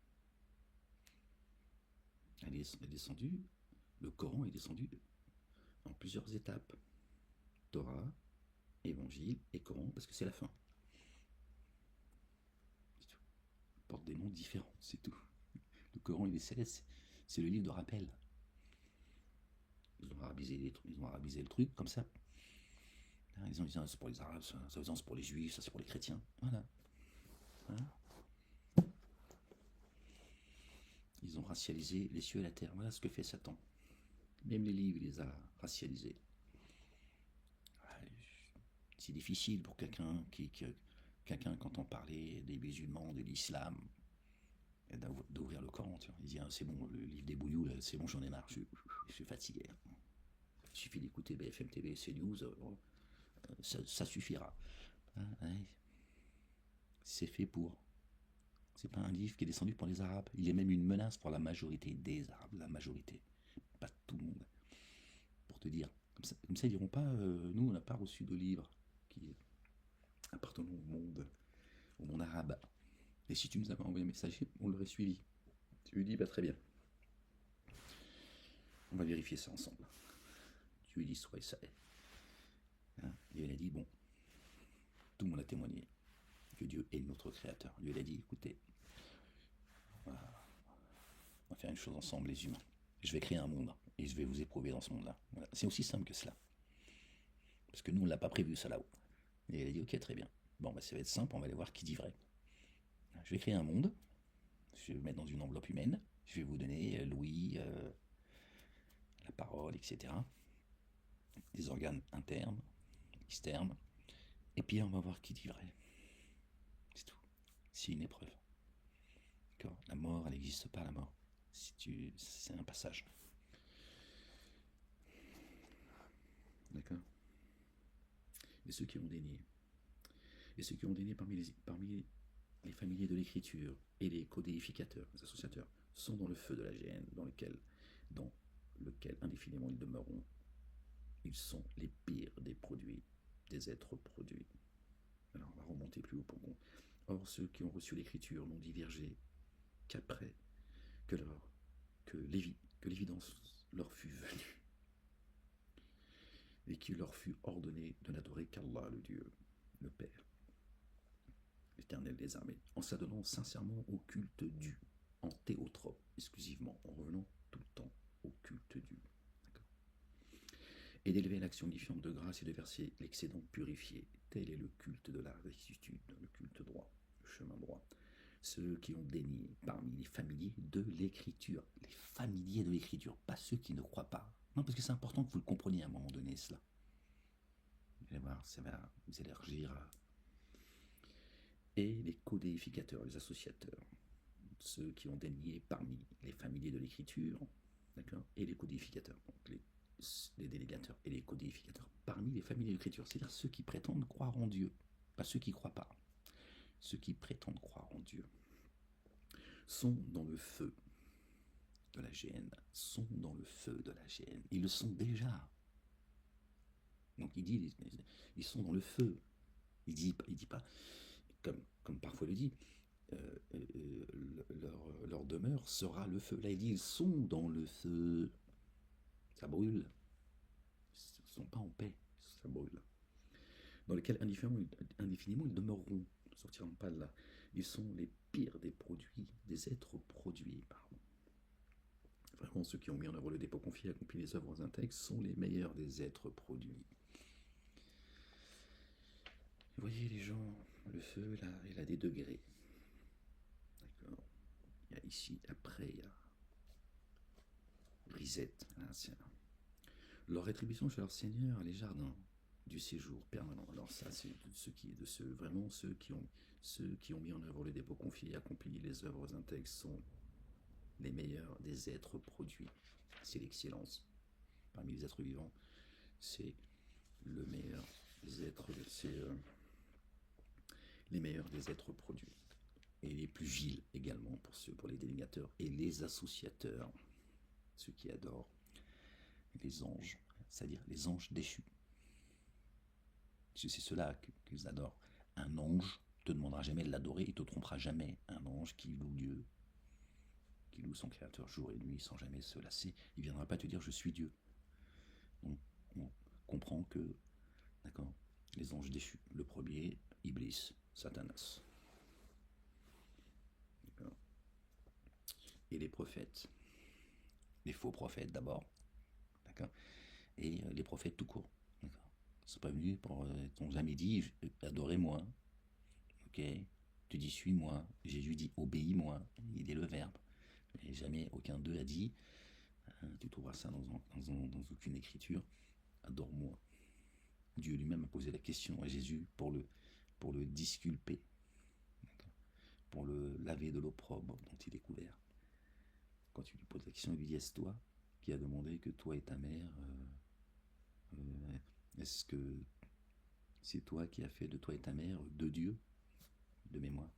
Elle est descendue, le Coran est descendu en plusieurs étapes. Torah, Évangile et Coran, parce que c'est la fin. C'est tout. Ils portent des noms différents, c'est tout. Le Coran, il est céleste, c'est le livre de rappel. Ils ont arabisé le truc comme ça. Ils ont dit, c'est pour les Arabes, ça c'est pour les Juifs, ça c'est pour les chrétiens. Voilà. Ils ont racialisé les cieux et la terre. Voilà ce que fait Satan. Même les livres, il les a racialisés. C'est difficile pour quelqu'un qui entend parler des musulmans, de l'islam, d'ouvrir le Coran. Il dit, c'est bon, le livre des bouillous, là, c'est bon, j'en ai marre, je suis fatigué. Il suffit d'écouter BFM TV, CNews, ça suffira. C'est fait pour. C'est pas un livre qui est descendu pour les Arabes. Il est même une menace pour la majorité des Arabes, la majorité, pas tout le monde. Pour te dire, comme ça ils diront pas, nous on n'a pas reçu de livre qui appartenant au monde arabe. Et si tu nous avais envoyé un message, on l'aurait suivi. Tu lui dis, très bien. On va vérifier ça ensemble. Tu lui dis, soit ça est. Et il a dit, bon, tout le monde a témoigné que Dieu est notre créateur. Dieu a dit, écoutez, on va faire une chose ensemble, les humains. Je vais créer un monde et je vais vous éprouver dans ce monde-là. Voilà. C'est aussi simple que cela. Parce que nous, on ne l'a pas prévu, ça là-haut. Et il a dit, ok, très bien. Bon, ça va être simple, on va aller voir qui dit vrai. Je vais créer un monde, je vais vous mettre dans une enveloppe humaine, je vais vous donner l'ouïe, la parole, etc. Des organes internes, externes, et puis on va voir qui dit vrai. C'est tout. C'est une épreuve. D'accord ? La mort, elle n'existe pas, la mort. C'est un passage. D'accord ? Et ceux qui ont dénié. Parmi les familiers de l'écriture et les codéificateurs, les associateurs, sont dans le feu de la géhenne, dans lequel indéfiniment ils demeureront. Ils sont les pires des produits, des êtres produits. Alors on va remonter plus haut pour qu'on. Or, ceux qui ont reçu l'écriture n'ont divergé qu'après que l'évidence leur fut venue et qu'il leur fut ordonné de n'adorer qu'Allah, le Dieu, le Père, l'Éternel des armées, en s'adonnant sincèrement au culte dû, en théotrope exclusivement, en revenant tout le temps au culte dû. Et d'élever l'action différente de grâce et de verser l'excédent purifié. Tel est le culte de la rectitude, le culte droit, le chemin droit. ceux qui ont dénié parmi les familiers de l'écriture. Les familiers de l'écriture, pas ceux qui ne croient pas. Non, parce que c'est important que vous le compreniez à un moment donné, cela. Vous allez voir, ça va vous élargir. Et les codéificateurs, les associateurs, ceux qui ont dénié parmi les familiers de l'écriture, d'accord, et les codificateurs, donc les délégateurs et les codificateurs, parmi les familiers de l'écriture, c'est-à-dire ceux qui prétendent croire en Dieu, pas ceux qui ne croient pas. Ceux qui prétendent croire en Dieu sont dans le feu de la géhenne, sont dans le feu de la géhenne. Ils le sont déjà. Donc il dit, ils sont dans le feu. Il dit pas, comme parfois le dit, leur demeure sera le feu. Là il dit, ils sont dans le feu. Ça brûle. Ils ne sont pas en paix, ça brûle. Dans lesquels indéfiniment ils demeureront, ne sortiront pas de là. Ils sont les pires des produits, des êtres produits, pardon. Vraiment, ceux qui ont mis en œuvre le dépôt confié, accompli les œuvres intègres, sont les meilleurs des êtres produits. Vous voyez les gens, le feu, là, il a des degrés. D'accord. Il y a ici, après, il y a Risette. Là, leur rétribution chez leur Seigneur, les jardins du séjour permanent. Alors ça, c'est vraiment ceux qui ont mis en œuvre le dépôt confié et accompli les œuvres intègres sont les meilleurs des êtres produits. C'est l'excellence. Parmi les êtres vivants, c'est le meilleur des êtres, c'est les meilleurs des êtres produits. Et les plus vils également pour les délégateurs et les associateurs, ceux qui adorent les anges, c'est-à-dire les anges déchus. C'est cela qu'ils adorent. Un ange ne te demandera jamais de l'adorer, il ne te trompera jamais. Un ange qui loue Dieu, qui loue son créateur jour et nuit sans jamais se lasser, il ne viendra pas te dire je suis Dieu. Donc on comprend que, d'accord, les anges déchus, le premier, Iblis, Satanas. D'accord. Et les prophètes, les faux prophètes d'abord, d'accord, et les prophètes tout court. D'accord. Ils sont pas venus pour ton jamais dit adorez-moi, ok, tu dis suis-moi, Jésus dit obéis-moi, il est le verbe, et jamais aucun d'eux a dit, tu trouveras ça dans aucune écriture, adore-moi. Dieu lui-même a posé la question à Jésus pour le disculper, pour le laver de l'opprobre dont il est couvert. Quand tu lui poses la question, il lui dit, est-ce toi qui as demandé que toi et ta mère, est-ce que c'est toi qui as fait de toi et ta mère deux dieux de mémoire?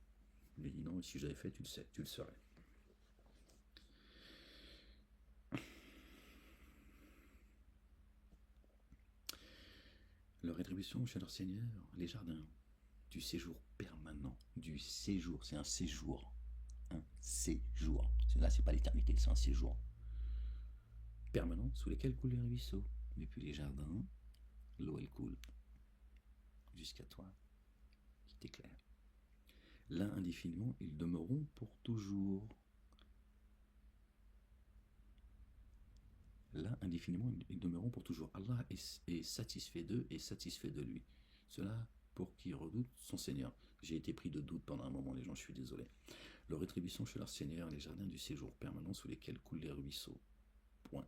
Il lui dit non, si j'avais fait, tu le sais, tu le saurais. Leur rétribution chez leur Seigneur, les jardins du séjour permanent, du séjour, c'est un séjour. Un séjour. Là, c'est pas l'éternité, c'est un séjour permanent sous lesquels coulent les ruisseaux. Depuis les jardins, l'eau elle coule jusqu'à toi qui t'éclaire. Là, indéfiniment, ils demeureront pour toujours. Là, indéfiniment, ils demeureront pour toujours. Allah est satisfait d'eux et satisfait de lui. Cela pour qui redoutent son Seigneur. J'ai été pris de doute pendant un moment, les gens, je suis désolé. Leur rétribution chez leur Seigneur, les jardins du séjour permanent sous lesquels coulent les ruisseaux. Point.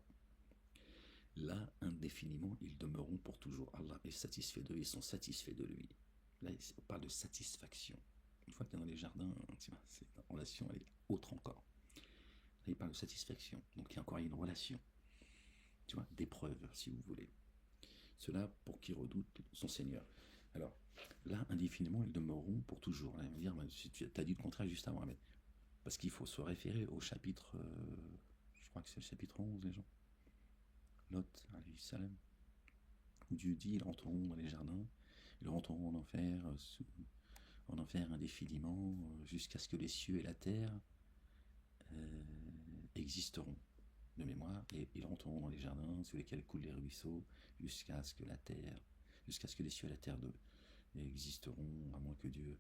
Là, indéfiniment, ils demeureront pour toujours. Allah est satisfait d'eux, ils sont satisfaits de lui. Là, on parle de satisfaction. Une fois que tu es dans les jardins, c'est une relation, elle est autre encore. Là, il parle de satisfaction. Donc, il y a encore une relation. Tu vois, d'épreuve, si vous voulez. Cela pour qui redoute son Seigneur. Alors, là, indéfiniment, ils demeureront pour toujours. Là, dire, tu as dit le contraire juste avant, mais parce qu'il faut se référer au chapitre, je crois que c'est le chapitre 11, les gens. Lot, alayhi salam, où Dieu dit, ils rentreront dans les jardins, ils rentreront en enfer indéfiniment, jusqu'à ce que les cieux et la terre existeront. De mémoire, et ils rentreront dans les jardins sous lesquels coulent les ruisseaux jusqu'à ce que les cieux et la terre existeront, à moins que Dieu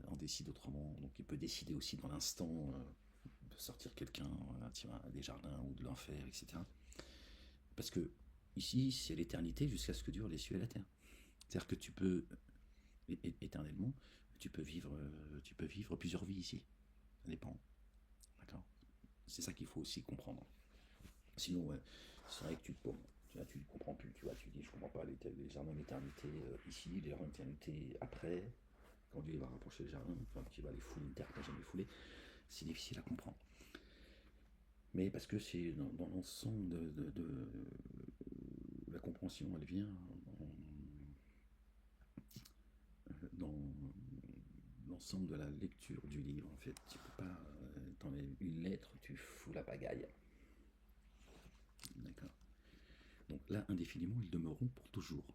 en décide autrement. Donc il peut décider aussi dans l'instant de sortir quelqu'un des jardins ou de l'enfer, etc. Parce que ici, c'est l'éternité jusqu'à ce que durent les cieux et la terre. C'est-à-dire que tu peux éternellement, tu peux vivre plusieurs vies ici. Ça dépend. D'accord. C'est ça qu'il faut aussi comprendre. Sinon, ouais, c'est vrai que tu ne comprends plus. Tu vois, tu dis, je comprends pas les jardins d'éternité ici, les jardins d'éternité après. Quand Dieu va rapprocher les jardins, enfin, tu vas les fouler, une terre que tu n'as jamais foulée, c'est difficile à comprendre. Mais parce que c'est dans l'ensemble de la compréhension, elle vient dans l'ensemble de la lecture du livre. En fait, tu peux pas t'enlèves une lettre, tu fous la pagaille. D'accord. Donc là, indéfiniment, ils demeureront pour toujours.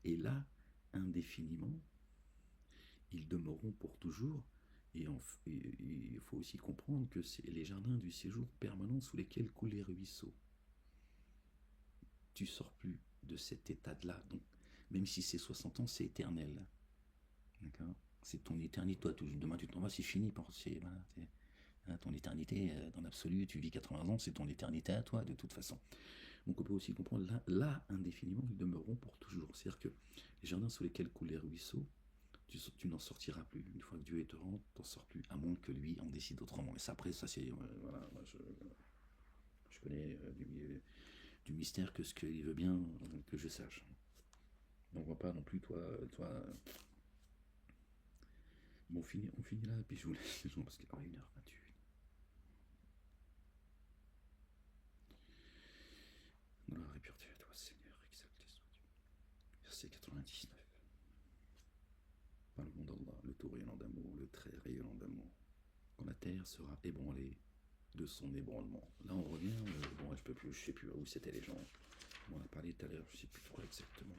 Et là, indéfiniment, ils demeureront pour toujours. Et il faut aussi comprendre que c'est les jardins du séjour permanent sous lesquels coulent les ruisseaux. Tu sors plus de cet état-là. Donc, même si c'est 60 ans, c'est éternel. D'accord. C'est ton éternité. Toi, demain, tu t'en vas, c'est fini. Voilà, ton éternité, dans l'absolu, tu vis 80 ans, c'est ton éternité à toi, de toute façon. Donc, on peut aussi comprendre, là indéfiniment, ils demeureront pour toujours. C'est-à-dire que les jardins sous lesquels coulent les ruisseaux, tu n'en sortiras plus. Une fois que Dieu est te rend, tu n'en sors plus, à moins que lui en décide autrement. Et ça, après, ça, c'est. Voilà, moi, je connais du mystère que ce qu'il veut bien que je sache. Donc, on va pas non plus, toi. Bon, on finit là, puis je vous laisse les gens parce qu'il est 1h28. Gloire et pureté à toi, Seigneur, exalté soit-tu. Verset 99. Parle-moi d'Allah, le tout rayonnant d'amour, le très rayonnant d'amour. Quand la terre sera ébranlée de son ébranlement. Là, on revient. Bon, je sais plus où c'était les gens. On en a parlé tout à l'heure, je sais plus trop exactement.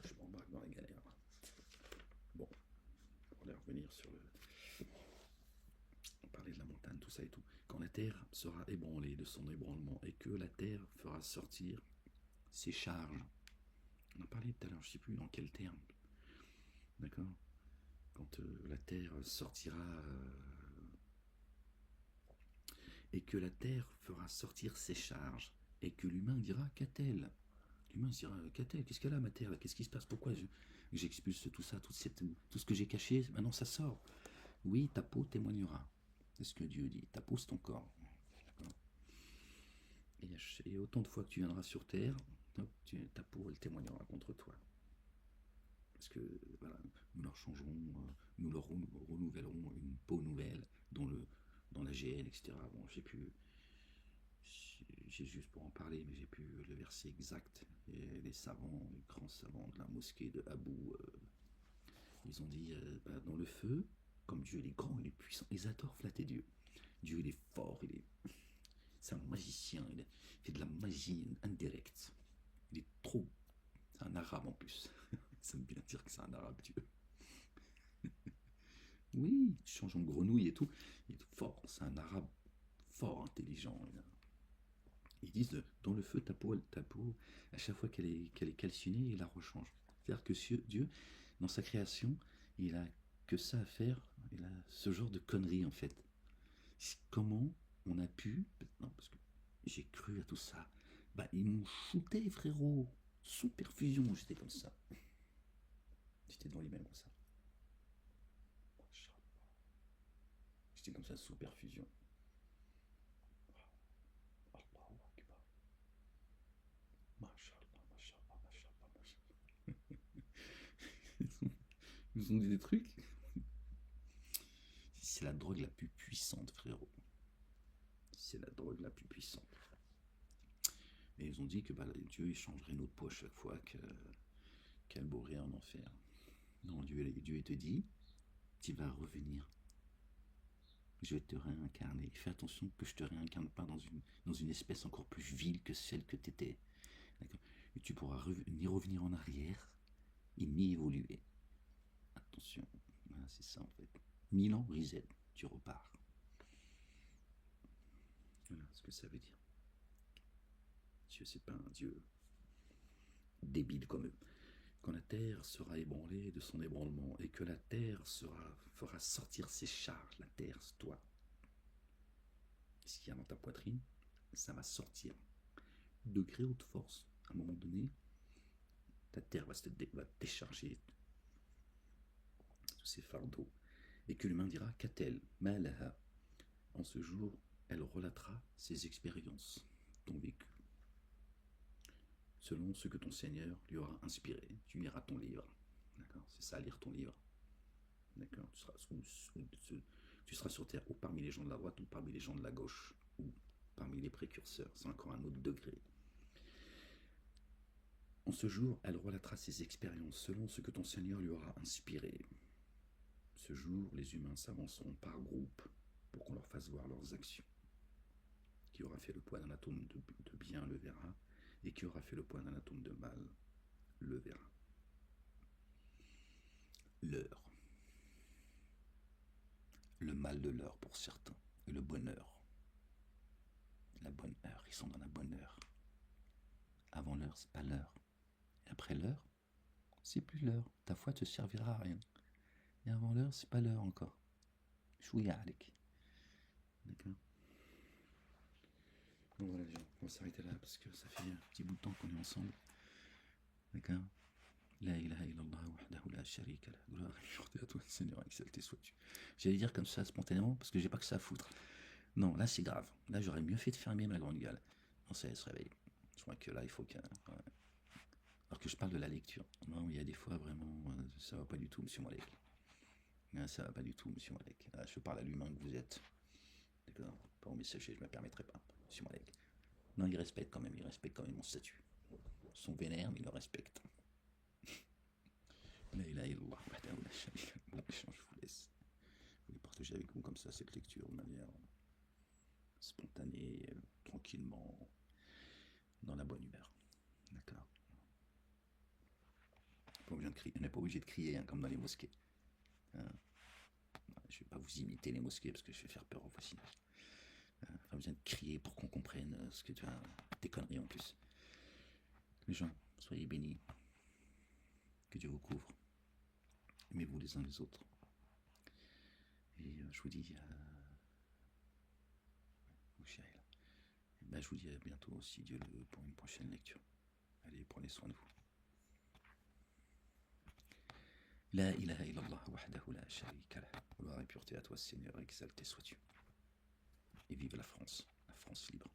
Je m'embarque dans la galère. Bon, pour aller revenir sur on parlait de la montagne, tout ça et tout. Quand la terre sera ébranlée de son ébranlement et que la terre fera sortir ses charges. On en parlait tout à l'heure, je sais plus dans quel terme. D'accord. Quand la terre sortira et que la terre fera sortir ses charges et que l'humain dira qu'a-t-elle. L'humain se dira qu'a-t-elle, qu'est-ce qu'elle a ma terre là, qu'est-ce qui se passe, pourquoi j'expulse tout ça, tout ce que j'ai caché, maintenant ça sort. Oui, ta peau témoignera. C'est ce que Dieu dit, ta peau c'est ton corps. Et autant de fois que tu viendras sur terre, ta peau elle témoignera contre toi. Parce que voilà, nous leur changerons, nous leur renouvellerons une peau nouvelle dans l'AGN, etc. Bon, j'ai juste pour en parler, mais j'ai plus le verset exact. Et les savants, les grands savants de la mosquée de Abou, ils ont dit dans le feu, comme Dieu il est grand, il est puissant, ils adorent flatter Dieu. Dieu il est fort, c'est un magicien, il fait de la magie indirecte. Il est trop, c'est un arabe en plus. Ça veut bien dire que c'est un arabe Dieu. Oui, il change en grenouille et tout. Il est fort, c'est un arabe fort, intelligent. Ils disent dans le feu, ta peau, à chaque fois qu'elle est calcinée, il la rechange. C'est-à-dire que Dieu, dans sa création, il a que ça à faire, il a ce genre de conneries en fait. Comment on a pu, non, parce que j'ai cru à tout ça, bah ils m'ont shooté frérot, sous perfusion, j'étais comme ça. J'étais dans l'email comme ça. J'étais comme ça sous perfusion. Ils nous ont dit des trucs. C'est la drogue la plus puissante, frérot. C'est la drogue la plus puissante. Et ils ont dit que Dieu il changerait notre peau à chaque fois qu'elle mourrait en enfer. Non, Dieu te dit, tu vas revenir. Je vais te réincarner. Fais attention que je te réincarne pas dans une espèce encore plus vile que celle que tu étais. Et tu pourras ni revenir en arrière et ni évoluer. Attention, voilà, c'est ça en fait. 1000 ans, reset, tu repars. Voilà ce que ça veut dire. Dieu, c'est pas un Dieu débile comme eux. Quand la terre sera ébranlée de son ébranlement et que la terre fera sortir ses charges, la terre, c'est toi. Ce qu'il y a dans ta poitrine, ça va sortir. degré haute force. À un moment donné, ta terre va décharger tous ces fardeaux. Et que l'humain dira, qu'a-t-elle? Malaha. En ce jour, elle relatera ses expériences, ton vécu. Selon ce que ton Seigneur lui aura inspiré, tu liras ton livre. D'accord? C'est ça, lire ton livre. D'accord? Tu seras sur terre ou parmi les gens de la droite ou parmi les gens de la gauche ou parmi les précurseurs. C'est encore un autre degré. En ce jour, elle relatera ses expériences selon ce que ton Seigneur lui aura inspiré. Ce jour, les humains s'avanceront par groupe pour qu'on leur fasse voir leurs actions. Qui aura fait le poids d'un atome de bien le verra, et qui aura fait le poids d'un atome de mal le verra. L'heure. Le mal de l'heure pour certains, et le bonheur. La bonne heure, ils sont dans la bonne heure. Avant l'heure, c'est pas l'heure. Et après l'heure, c'est plus l'heure. Ta foi te servira à rien. Et avant l'heure, c'est pas l'heure encore. Chouïa Alek. D'accord. Bon voilà les gens, on va s'arrêter là parce que ça fait un petit bout de temps qu'on est ensemble. D'accord. La ilaha illallah wahdahu la sharika lah. Gloire à toi, Seigneur, exalté sois-tu. J'allais dire comme ça spontanément parce que j'ai pas que ça à foutre. Non, là c'est grave. Là j'aurais mieux fait de fermer ma grande gueule. Non, ça elle se réveille. Je crois que là il faut qu'un. Ouais. Alors que je parle de la lecture. Non, il y a des fois vraiment, ça va pas du tout, monsieur Malek. Ça va pas du tout, monsieur Malek. Là, je parle à l'humain que vous êtes. D'accord. Pas au messager, je me permettrai pas, monsieur Malek. Non, il respecte quand même mon statut. Son vénère, mais il le respecte. La ilaha illallah wahdahu la sharika lah. Bon, je vous laisse. Je voulais partager avec vous comme ça cette lecture de manière spontanée, tranquillement, dans la bonne humeur. D'accord. On n'est pas obligé de crier hein, comme dans les mosquées. Hein. Je ne vais pas vous imiter les mosquées parce que je vais faire peur au voisinage. Pas besoin de crier pour qu'on comprenne ce que tu as. Des conneries en plus. Les gens, soyez bénis. Que Dieu vous couvre. Aimez-vous les uns les autres. Et je vous dis je vous dis à bientôt si Dieu le veut pour une prochaine lecture. Allez, prenez soin de vous. La ilaha illallah wahdahu la sharika lah. Gloire et pureté à toi, Seigneur, exalté sois-tu. Et vive la France libre.